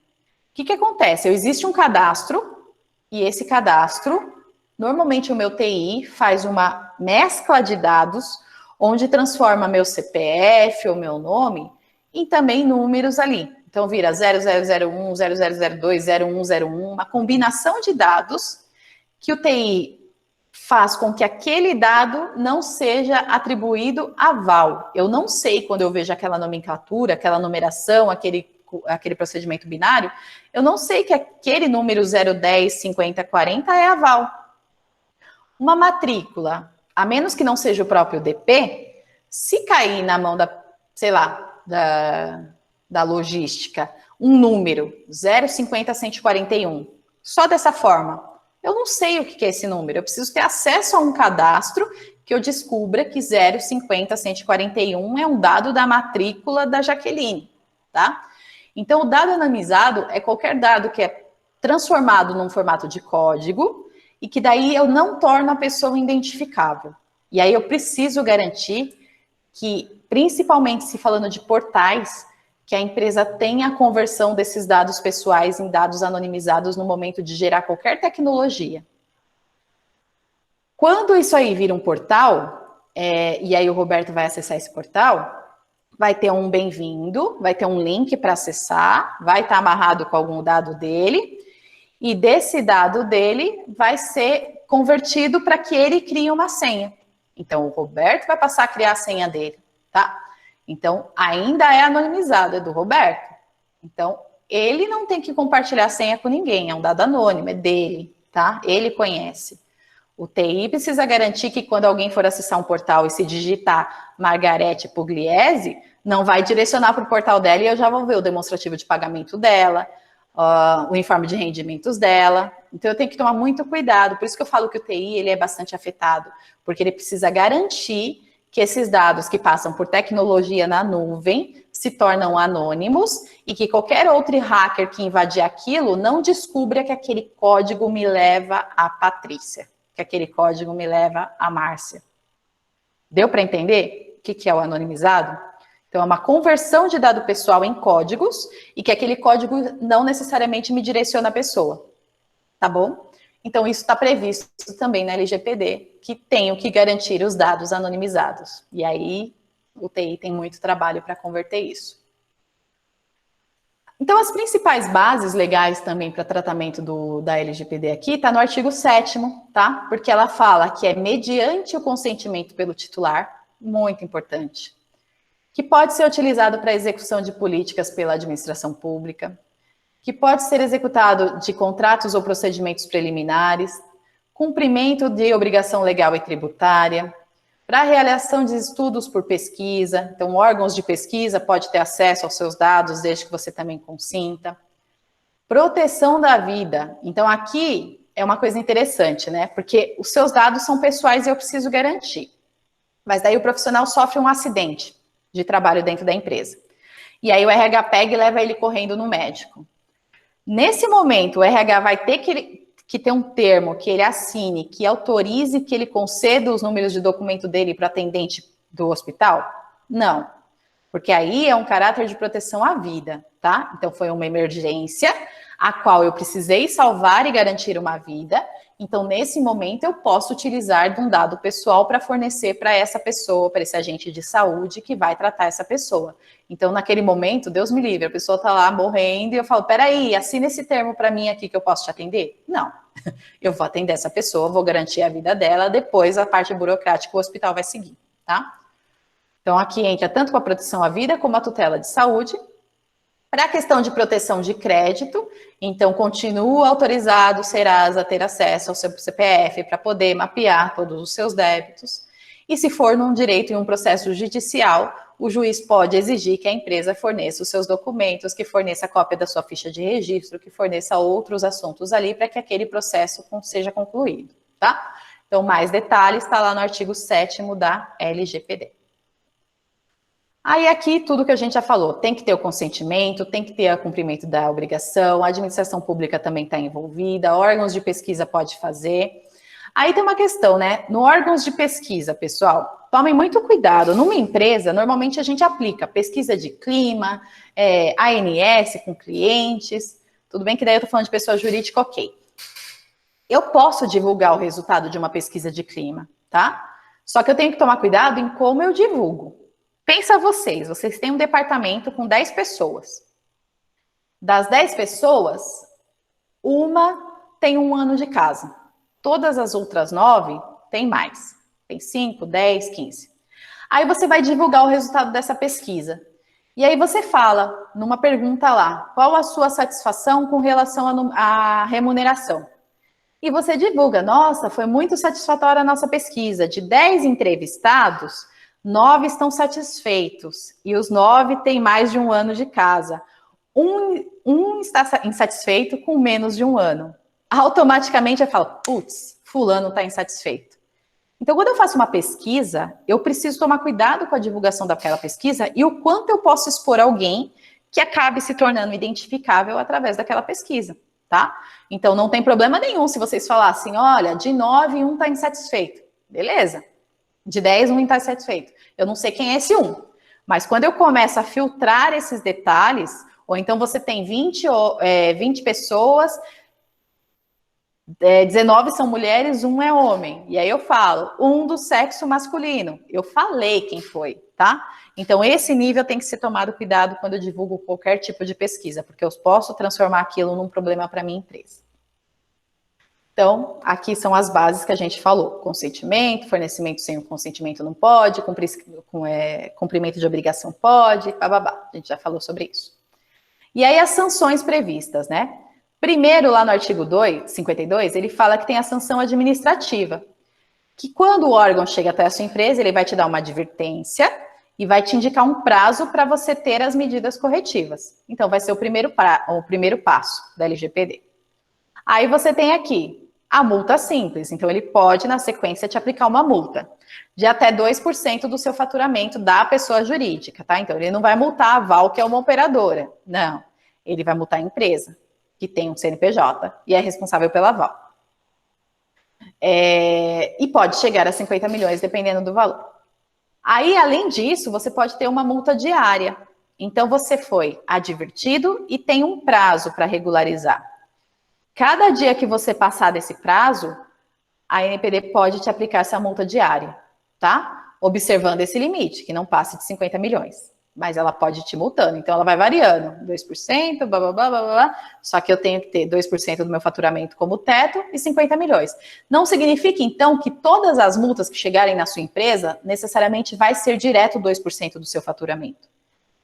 O que acontece? Existe um cadastro, e esse cadastro, normalmente o meu TI faz uma mescla de dados, onde transforma meu CPF ou meu nome em também números ali. Então vira 0001, 0002, 0101, uma combinação de dados que o TI faz com que aquele dado não seja atribuído a val. Eu não sei, quando eu vejo aquela nomenclatura, aquela numeração, aquele procedimento binário, eu não sei que aquele número 010, 50, 40 é a val. Uma matrícula, a menos que não seja o próprio DP, se cair na mão da, sei lá, da logística, um número 050 141, só dessa forma, eu não sei o que é esse número. Eu preciso ter acesso a um cadastro que eu descubra que 050 141 é um dado da matrícula da Jaqueline, tá? Então, o dado anonimizado é qualquer dado que é transformado num formato de código e que daí eu não torno a pessoa identificável. E aí eu preciso garantir que, principalmente se falando de portais, que a empresa tenha a conversão desses dados pessoais em dados anonimizados no momento de gerar qualquer tecnologia. Quando isso aí vira um portal, e aí o Roberto vai acessar esse portal, vai ter um bem-vindo, vai ter um link para acessar, vai estar amarrado com algum dado dele, e desse dado dele vai ser convertido para que ele crie uma senha. Então, o Roberto vai passar a criar a senha dele, tá? Então, ainda é anonimizado, é do Roberto. Então, ele não tem que compartilhar a senha com ninguém, é um dado anônimo, é dele, tá? Ele conhece. O TI precisa garantir que quando alguém for acessar um portal e se digitar Margarete Pugliese, não vai direcionar para o portal dela e eu já vou ver o demonstrativo de pagamento dela, o informe de rendimentos dela. Então, eu tenho que tomar muito cuidado. Por isso que eu falo que o TI ele é bastante afetado, porque ele precisa garantir que esses dados que passam por tecnologia na nuvem se tornam anônimos e que qualquer outro hacker que invadir aquilo não descubra que aquele código me leva a Patrícia, que aquele código me leva a Márcia. Deu para entender o que é o anonimizado? Então, é uma conversão de dado pessoal em códigos e que aquele código não necessariamente me direciona a pessoa. Tá bom? Então, isso está previsto também na LGPD, que tenho que garantir os dados anonimizados. E aí, o TI tem muito trabalho para converter isso. Então, as principais bases legais também para tratamento da LGPD aqui está no artigo 7º, tá? Porque ela fala que é mediante o consentimento pelo titular, muito importante, que pode ser utilizado para execução de políticas pela administração pública, que pode ser executado de contratos ou procedimentos preliminares, cumprimento de obrigação legal e tributária, para a realização de estudos por pesquisa. Então, órgãos de pesquisa podem ter acesso aos seus dados, desde que você também consinta. Proteção da vida. Então, aqui é uma coisa interessante, né? Porque os seus dados são pessoais e eu preciso garantir. Mas daí o profissional sofre um acidente de trabalho dentro da empresa. E aí o RH pega e leva ele correndo no médico. Nesse momento, o RH vai ter que ter um termo que ele assine, que autorize que ele conceda os números de documento dele para o atendente do hospital? Não, porque aí é um caráter de proteção à vida, tá? Então, foi uma emergência, a qual eu precisei salvar e garantir uma vida. Então, nesse momento, eu posso utilizar de um dado pessoal para fornecer para essa pessoa, para esse agente de saúde que vai tratar essa pessoa. Então, naquele momento, Deus me livre, a pessoa está lá morrendo e eu falo, peraí, assina esse termo para mim aqui que eu posso te atender? Não, Eu vou atender essa pessoa, vou garantir a vida dela, depois a parte burocrática o hospital vai seguir, tá? Então, aqui entra tanto com a proteção à vida como a tutela de saúde. Para a questão de proteção de crédito, então, continua autorizado o Serasa a ter acesso ao seu CPF para poder mapear todos os seus débitos. E se for num direito em um processo judicial, o juiz pode exigir que a empresa forneça os seus documentos, que forneça a cópia da sua ficha de registro, que forneça outros assuntos ali para que aquele processo seja concluído, tá? Então, mais detalhes está lá no artigo 7º da LGPD. Aí aqui tudo que a gente já falou, tem que ter o consentimento, tem que ter o cumprimento da obrigação, a administração pública também está envolvida, órgãos de pesquisa pode fazer. Aí tem uma questão, né? No órgãos de pesquisa, pessoal, tomem muito cuidado. Numa empresa, normalmente a gente aplica pesquisa de clima, ANS com clientes, tudo bem que daí eu tô falando de pessoa jurídica, ok. Eu posso divulgar o resultado de uma pesquisa de clima, tá? Só que eu tenho que tomar cuidado em como eu divulgo. Pensa vocês têm um departamento com 10 pessoas. Das 10 pessoas, uma tem 1 ano de casa. Todas as outras 9 têm mais. Tem 5, 10, 15. Aí você vai divulgar o resultado dessa pesquisa. E aí você fala, numa pergunta lá, qual a sua satisfação com relação à remuneração? E você divulga, nossa, foi muito satisfatória a nossa pesquisa. De 10 entrevistados, 9 estão satisfeitos, e os 9 têm mais de 1 ano de casa. Um está insatisfeito com menos de 1 ano. Automaticamente eu falo, putz, fulano está insatisfeito. Então, quando eu faço uma pesquisa, eu preciso tomar cuidado com a divulgação daquela pesquisa e o quanto eu posso expor alguém que acabe se tornando identificável através daquela pesquisa, tá? Então, não tem problema nenhum se vocês falassem, olha, de 9, 1 está insatisfeito. Beleza. De 10, 1 está satisfeito. Eu não sei quem é esse 1. Mas quando eu começo a filtrar esses detalhes, ou então você tem 20 pessoas, 19 são mulheres, 1 é homem. E aí eu falo, 1 do sexo masculino. Eu falei quem foi, tá? Então esse nível tem que ser tomado cuidado quando eu divulgo qualquer tipo de pesquisa, porque eu posso transformar aquilo num problema para minha empresa. Então, aqui são as bases que a gente falou. Consentimento, fornecimento sem o consentimento não pode, cumprimento de obrigação pode, bababá. A gente já falou sobre isso. E aí as sanções previstas, né? Primeiro, lá no artigo 52, ele fala que tem a sanção administrativa, que quando o órgão chega até a sua empresa, ele vai te dar uma advertência e vai te indicar um prazo para você ter as medidas corretivas. Então, vai ser o primeiro passo da LGPD. Aí você tem aqui a multa simples. Então, ele pode, na sequência, te aplicar uma multa de até 2% do seu faturamento da pessoa jurídica, tá? Então, ele não vai multar a Val, que é uma operadora. Não. Ele vai multar a empresa, que tem um CNPJ e é responsável pela Val. E pode chegar a 50 milhões, dependendo do valor. Aí, além disso, você pode ter uma multa diária. Então, você foi advertido e tem um prazo para regularizar. Cada dia que você passar desse prazo, a NPD pode te aplicar essa multa diária, tá? Observando esse limite, que não passe de 50 milhões. Mas ela pode te multando, então ela vai variando. 2%, blá, blá, blá, blá, blá. Só que eu tenho que ter 2% do meu faturamento como teto e 50 milhões. Não significa, então, que todas as multas que chegarem na sua empresa, necessariamente vai ser direto 2% do seu faturamento.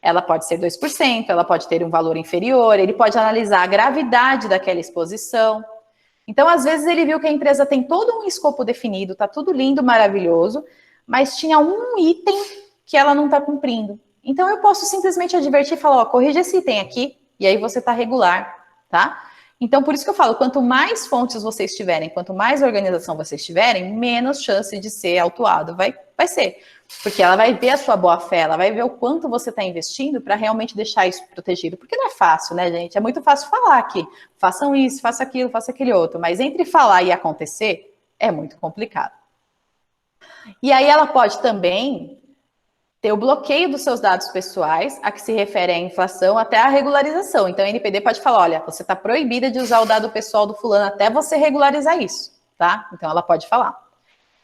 Ela pode ser 2%, ela pode ter um valor inferior, ele pode analisar a gravidade daquela exposição. Então, às vezes, ele viu que a empresa tem todo um escopo definido, tá tudo lindo, maravilhoso, mas tinha um item que ela não está cumprindo. Então, eu posso simplesmente advertir e falar, ó, corrija esse item aqui, e aí você está regular, tá? Então, por isso que eu falo, quanto mais fontes vocês tiverem, quanto mais organização vocês tiverem, menos chance de ser autuado vai ser. Porque ela vai ver a sua boa-fé, ela vai ver o quanto você está investindo para realmente deixar isso protegido. Porque não é fácil, né, gente? É muito fácil falar aqui, façam isso, façam aquilo, façam aquele outro. Mas entre falar e acontecer, é muito complicado. E aí ela pode também ter o bloqueio dos seus dados pessoais, a que se refere à inflação, até a regularização. Então, a NPD pode falar, olha, você está proibida de usar o dado pessoal do fulano até você regularizar isso, tá? Então, ela pode falar.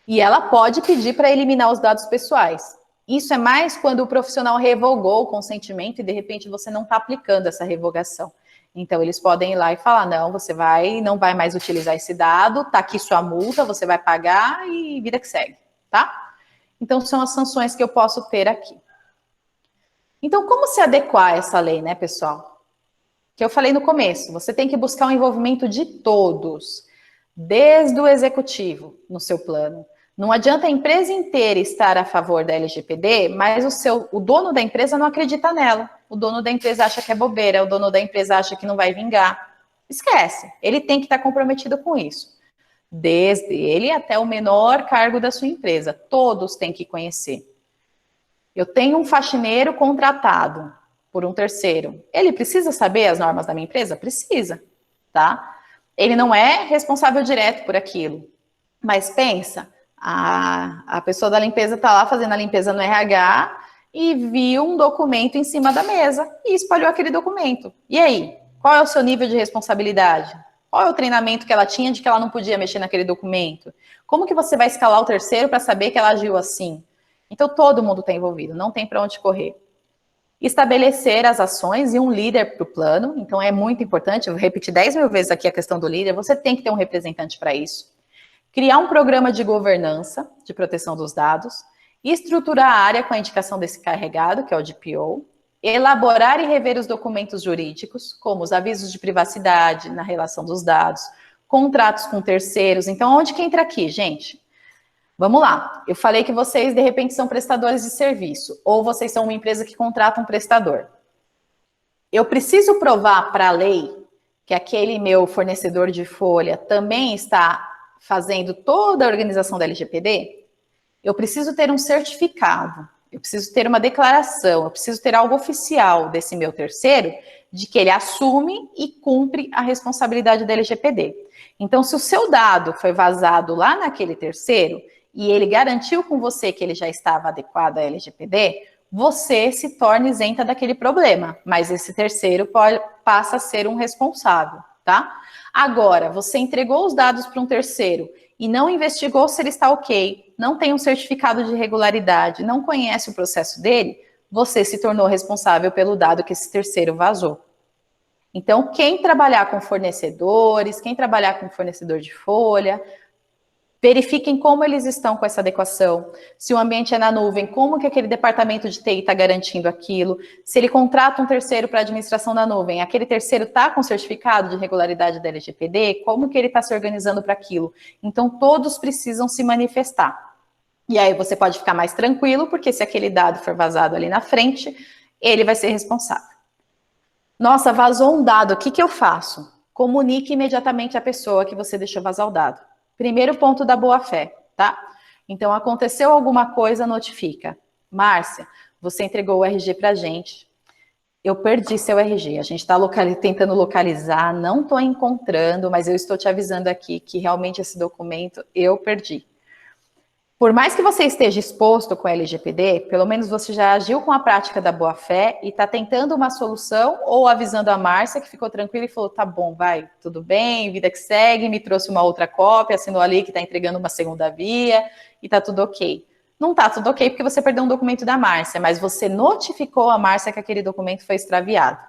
E ela pode pedir para eliminar os dados pessoais. Isso é mais quando o profissional revogou o consentimento e, de repente, você não está aplicando essa revogação. Então, eles podem ir lá e falar, não, você não vai mais utilizar esse dado, tá aqui sua multa, você vai pagar e vida que segue, tá? Então, são as sanções que eu posso ter aqui. Então, como se adequar a essa lei, né, pessoal? Que eu falei no começo, você tem que buscar o envolvimento de todos, desde o executivo no seu plano. Não adianta a empresa inteira estar a favor da LGPD, mas o dono da empresa não acredita nela. O dono da empresa acha que é bobeira, o dono da empresa acha que não vai vingar. Esquece, ele tem que estar comprometido com isso. Desde ele até o menor cargo da sua empresa. Todos têm que conhecer. Eu tenho um faxineiro contratado por um terceiro. Ele precisa saber as normas da minha empresa? Precisa, tá? Ele não é responsável direto por aquilo. Mas pensa, a pessoa da limpeza está lá fazendo a limpeza no RH e viu um documento em cima da mesa e espalhou aquele documento. E aí? Qual é o seu nível de responsabilidade? Qual é o treinamento que ela tinha de que ela não podia mexer naquele documento? Como que você vai escalar o terceiro para saber que ela agiu assim? Então, todo mundo está envolvido, não tem para onde correr. Estabelecer as ações e um líder para o plano. Então, é muito importante, eu vou repetir 10 mil vezes aqui a questão do líder, você tem que ter um representante para isso. Criar um programa de governança de proteção dos dados, estruturar a área com a indicação desse carregado, que é o DPO, elaborar e rever os documentos jurídicos, como os avisos de privacidade na relação dos dados, contratos com terceiros. Então, onde que entra aqui, gente? Vamos lá. Eu falei que vocês, de repente, são prestadores de serviço, ou vocês são uma empresa que contrata um prestador. Eu preciso provar para a lei que aquele meu fornecedor de folha também está fazendo toda a organização da LGPD? Eu preciso ter um certificado, eu preciso ter uma declaração, eu preciso ter algo oficial desse meu terceiro de que ele assume e cumpre a responsabilidade da LGPD. Então, se o seu dado foi vazado lá naquele terceiro e ele garantiu com você que ele já estava adequado à LGPD, você se torna isenta daquele problema, mas esse terceiro passa a ser um responsável, tá? Agora, você entregou os dados para um terceiro e não investigou se ele está ok, não tem um certificado de regularidade, não conhece o processo dele, você se tornou responsável pelo dado que esse terceiro vazou. Então, quem trabalhar com fornecedores, quem trabalhar com fornecedor de folha, verifiquem como eles estão com essa adequação. Se o ambiente é na nuvem, como que aquele departamento de TI está garantindo aquilo. Se ele contrata um terceiro para a administração da nuvem, aquele terceiro está com certificado de regularidade da LGPD, como que ele está se organizando para aquilo. Então, todos precisam se manifestar. E aí você pode ficar mais tranquilo, porque se aquele dado for vazado ali na frente, ele vai ser responsável. Nossa, vazou um dado, o que que eu faço? Comunique imediatamente à pessoa que você deixou vazar o dado. Primeiro ponto da boa-fé, tá? Então, aconteceu alguma coisa, notifica. Márcia, você entregou o RG pra gente. Eu perdi seu RG. A gente está tentando localizar, não estou encontrando, mas eu estou te avisando aqui que realmente esse documento eu perdi. Por mais que você esteja exposto com a LGPD, pelo menos você já agiu com a prática da boa-fé e está tentando uma solução ou avisando a Márcia que ficou tranquila e falou, tá bom, vai, tudo bem, vida que segue, me trouxe uma outra cópia, assinou ali que está entregando uma segunda via e tá tudo ok. Não tá tudo ok porque você perdeu um documento da Márcia, mas você notificou a Márcia que aquele documento foi extraviado.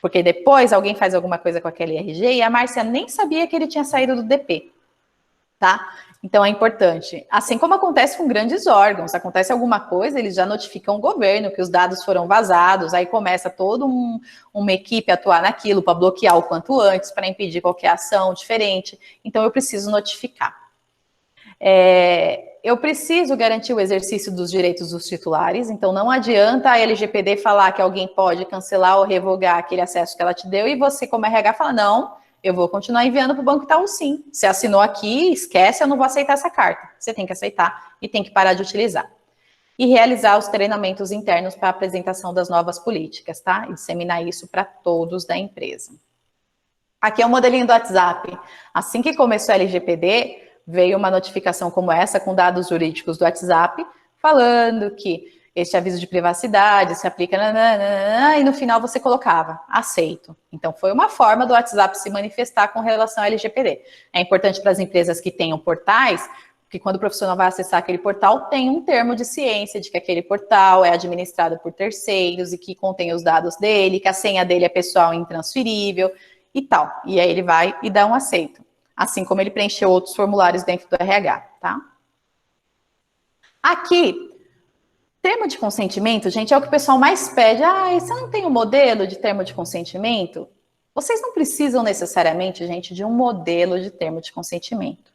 Porque depois alguém faz alguma coisa com aquele RG e a Márcia nem sabia que ele tinha saído do DP, tá? Então, é importante. Assim como acontece com grandes órgãos, acontece alguma coisa, eles já notificam o governo que os dados foram vazados, aí começa toda uma equipe a atuar naquilo para bloquear o quanto antes, para impedir qualquer ação diferente. Então, eu preciso notificar. Eu preciso garantir o exercício dos direitos dos titulares, então não adianta a LGPD falar que alguém pode cancelar ou revogar aquele acesso que ela te deu e você, como RH, fala, não, eu vou continuar enviando para o banco tal sim. Você assinou aqui, esquece, eu não vou aceitar essa carta. Você tem que aceitar e tem que parar de utilizar. E realizar os treinamentos internos para a apresentação das novas políticas, tá? E disseminar isso para todos da empresa. Aqui é o modelinho do WhatsApp. Assim que começou a LGPD, veio uma notificação como essa com dados jurídicos do WhatsApp, falando que este aviso de privacidade se aplica, e no final você colocava, aceito. Então, foi uma forma do WhatsApp se manifestar com relação ao LGPD. É importante para as empresas que tenham portais, que quando o profissional vai acessar aquele portal, tem um termo de ciência de que aquele portal é administrado por terceiros e que contém os dados dele, que a senha dele é pessoal e intransferível. e tal. E aí ele vai e dá um aceito. Assim como ele preencheu outros formulários dentro do RH, tá? Aqui, termo de consentimento, gente, é o que o pessoal mais pede. Ah, você não tem um modelo de termo de consentimento? Vocês não precisam necessariamente, gente, de um modelo de termo de consentimento.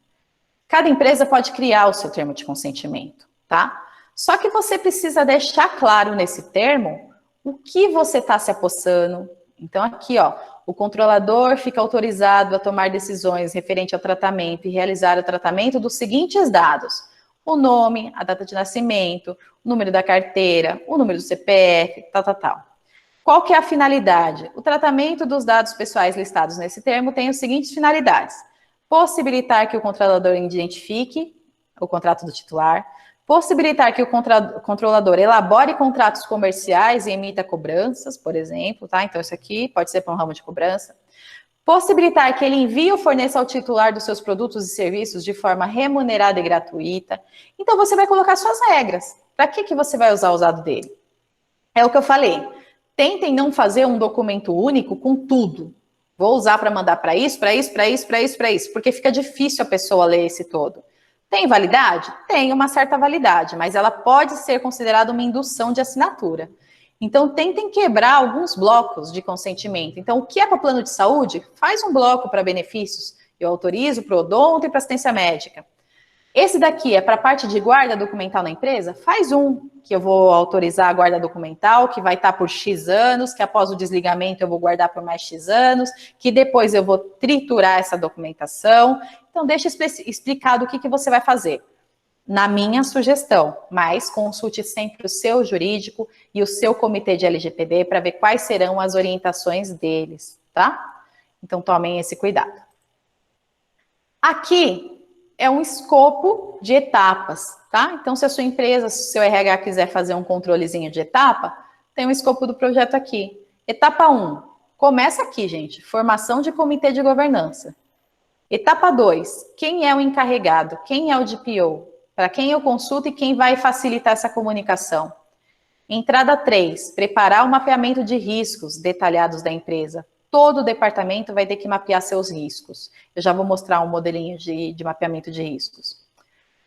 Cada empresa pode criar o seu termo de consentimento, tá? Só que você precisa deixar claro nesse termo o que você está se apossando. Então, aqui, ó, o controlador fica autorizado a tomar decisões referente ao tratamento e realizar o tratamento dos seguintes dados: o nome, a data de nascimento, o número da carteira, o número do CPF, tal. Qual que é a finalidade? O tratamento dos dados pessoais listados nesse termo tem as seguintes finalidades: possibilitar que o controlador identifique o contrato do titular, possibilitar que o controlador elabore contratos comerciais e emita cobranças, por exemplo, tá? Então, isso aqui pode ser para um ramo de cobrança. Possibilitar que ele envie ou forneça ao titular dos seus produtos e serviços de forma remunerada e gratuita. Então, você vai colocar suas regras. Para que você vai usar o usado dele? É o que eu falei. Tentem não fazer um documento único com tudo. Vou usar para mandar para isso, porque fica difícil a pessoa ler esse todo. Tem validade? Tem uma certa validade, mas ela pode ser considerada uma indução de assinatura. Então, tentem quebrar alguns blocos de consentimento. Então, o que é para plano de saúde? Faz um bloco para benefícios. Eu autorizo para o odonto e para assistência médica. Esse daqui é para a parte de guarda documental na empresa? Faz um, que eu vou autorizar a guarda documental, que vai estar por X anos, que após o desligamento eu vou guardar por mais X anos, que depois eu vou triturar essa documentação. Então, deixa explicado o que você vai fazer. Na minha sugestão, mas consulte sempre o seu jurídico e o seu comitê de LGPD para ver quais serão as orientações deles, tá? Então, tomem esse cuidado. Aqui é um escopo de etapas, tá? Então, se a sua empresa, se o seu RH quiser fazer um controlezinho de etapa, tem um escopo do projeto aqui. Etapa 1, começa aqui, gente, formação de comitê de governança. Etapa 2, quem é o encarregado? Quem é o DPO? Para quem eu consulto e quem vai facilitar essa comunicação? Entrada 3, preparar o mapeamento de riscos detalhados da empresa. Todo o departamento vai ter que mapear seus riscos. Eu já vou mostrar um modelinho de mapeamento de riscos.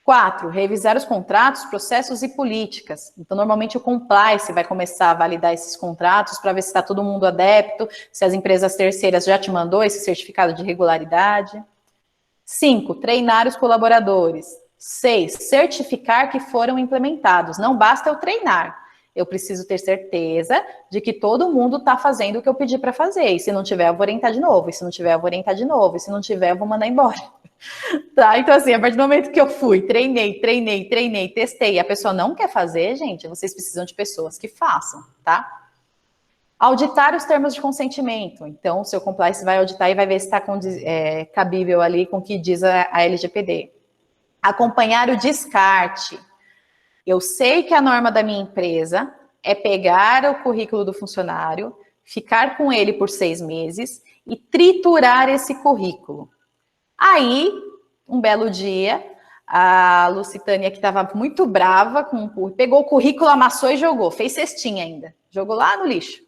4, revisar os contratos, processos e políticas. Então, normalmente o compliance vai começar a validar esses contratos para ver se está todo mundo adepto, se as empresas terceiras já te mandou esse certificado de regularidade. 5, treinar os colaboradores. 6, certificar que foram implementados. Não basta eu treinar. Eu preciso ter certeza de que todo mundo está fazendo o que eu pedi para fazer. E se não tiver, eu vou orientar de novo. E se não tiver, eu vou orientar de novo. E se não tiver, eu vou mandar embora. Tá? Então, assim, a partir do momento que eu fui, treinei, testei, e a pessoa não quer fazer, gente, vocês precisam de pessoas que façam, tá? Auditar os termos de consentimento. Então, o seu compliance vai auditar e vai ver se está cabível ali com o que diz a LGPD. Acompanhar o descarte. Eu sei que a norma da minha empresa é pegar o currículo do funcionário, ficar com ele por 6 meses e triturar esse currículo. Aí, um belo dia, a Lucitânia, que estava muito brava, pegou o currículo, amassou e jogou, fez cestinha ainda, jogou lá no lixo.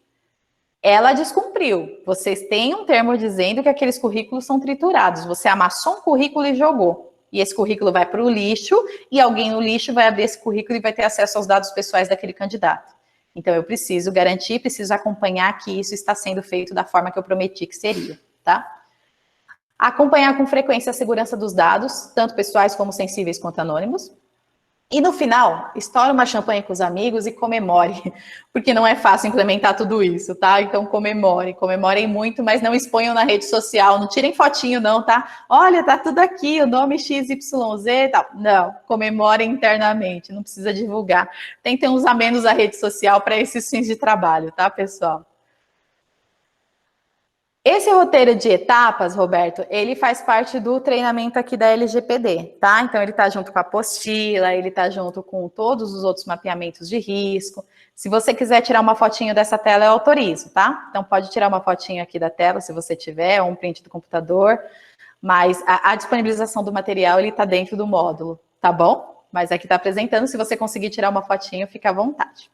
Ela descumpriu. Vocês têm um termo dizendo que aqueles currículos são triturados. Você amassou um currículo e jogou. E esse currículo vai para o lixo, e alguém no lixo vai abrir esse currículo e vai ter acesso aos dados pessoais daquele candidato. Então, eu preciso garantir, preciso acompanhar que isso está sendo feito da forma que eu prometi que seria, tá? Acompanhar com frequência a segurança dos dados, tanto pessoais como sensíveis quanto anônimos. E no final, estoure uma champanhe com os amigos e comemore, porque não é fácil implementar tudo isso, tá? Então comemorem muito, mas não exponham na rede social, não tirem fotinho não, tá? Olha, tá tudo aqui, o nome XYZ e tal. Não, comemorem internamente, não precisa divulgar. Tentem usar menos a rede social para esses fins de trabalho, tá, pessoal? Esse roteiro de etapas, Roberto, ele faz parte do treinamento aqui da LGPD, tá? Então, ele está junto com a apostila, ele está junto com todos os outros mapeamentos de risco. Se você quiser tirar uma fotinho dessa tela, eu autorizo, tá? Então, pode tirar uma fotinho aqui da tela, se você tiver, ou um print do computador. Mas a disponibilização do material, ele está dentro do módulo, tá bom? Mas aqui está apresentando, se você conseguir tirar uma fotinho, fica à vontade.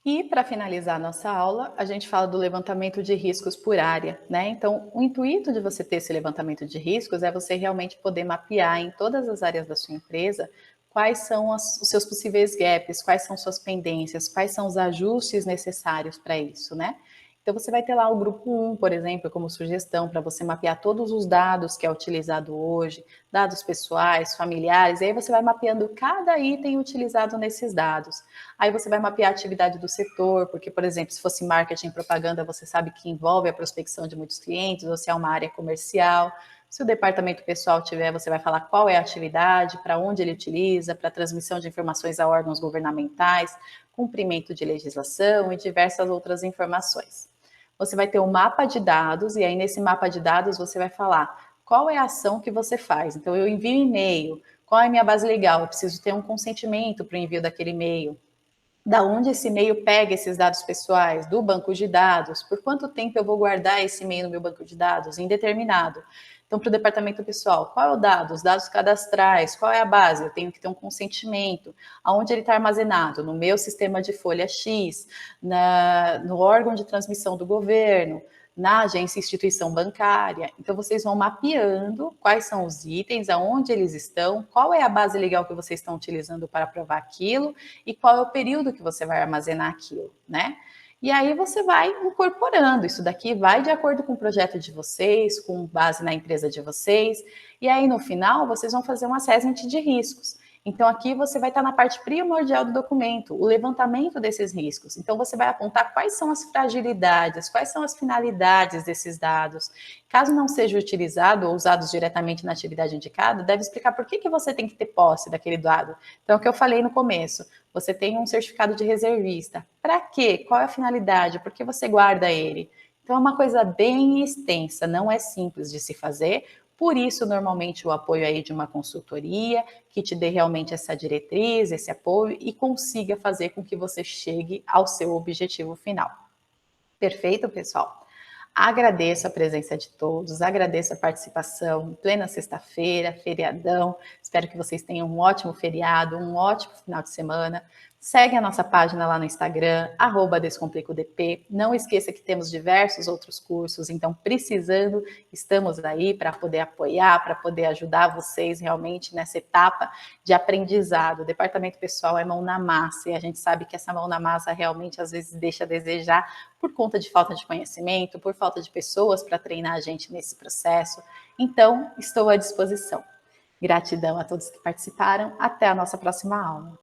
E para finalizar a nossa aula, a gente fala do levantamento de riscos por área, né? Então, o intuito de você ter esse levantamento de riscos é você realmente poder mapear em todas as áreas da sua empresa quais são os seus possíveis gaps, quais são suas pendências, quais são os ajustes necessários para isso, né? Então, você vai ter lá o grupo 1, por exemplo, como sugestão para você mapear todos os dados que é utilizado hoje, dados pessoais, familiares, e aí você vai mapeando cada item utilizado nesses dados. Aí você vai mapear a atividade do setor, porque, por exemplo, se fosse marketing e propaganda, você sabe que envolve a prospecção de muitos clientes, ou se é uma área comercial. Se o departamento pessoal tiver, você vai falar qual é a atividade, para onde ele utiliza, para transmissão de informações a órgãos governamentais, cumprimento de legislação e diversas outras informações. Você vai ter um mapa de dados, e aí nesse mapa de dados você vai falar qual é a ação que você faz. Então, eu envio e-mail, qual é a minha base legal? Eu preciso ter um consentimento para o envio daquele e-mail. Da onde esse e-mail pega esses dados pessoais? Do banco de dados. Por quanto tempo eu vou guardar esse e-mail no meu banco de dados? Indeterminado. Então, para o departamento pessoal, qual é o dado? Os dados cadastrais, qual é a base? Eu tenho que ter um consentimento. Aonde ele está armazenado? No meu sistema de folha X, no órgão de transmissão do governo, na agência instituição bancária. Então, vocês vão mapeando quais são os itens, aonde eles estão, qual é a base legal que vocês estão utilizando para provar aquilo e qual é o período que você vai armazenar aquilo, né? E aí você vai incorporando, isso daqui vai de acordo com o projeto de vocês, com base na empresa de vocês, e aí no final vocês vão fazer um assessment de riscos. Então, aqui você vai estar na parte primordial do documento, o levantamento desses riscos. Então, você vai apontar quais são as fragilidades, quais são as finalidades desses dados. Caso não seja utilizado ou usados diretamente na atividade indicada, deve explicar por que você tem que ter posse daquele dado. Então, é o que eu falei no começo, você tem um certificado de reservista. Para quê? Qual é a finalidade? Por que você guarda ele? Então, é uma coisa bem extensa, não é simples de se fazer. Por isso, normalmente, o apoio aí de uma consultoria que te dê realmente essa diretriz, esse apoio e consiga fazer com que você chegue ao seu objetivo final. Perfeito, pessoal? Agradeço a presença de todos, agradeço a participação em plena sexta-feira, feriadão. Espero que vocês tenham um ótimo feriado, um ótimo final de semana. Segue a nossa página lá no Instagram, @DescomplicoDP. Não esqueça que temos diversos outros cursos, então precisando, estamos aí para poder apoiar, para poder ajudar vocês realmente nessa etapa de aprendizado. O departamento pessoal é mão na massa e a gente sabe que essa mão na massa realmente às vezes deixa a desejar por conta de falta de conhecimento, por falta de pessoas para treinar a gente nesse processo. Então, estou à disposição. Gratidão a todos que participaram. Até a nossa próxima aula.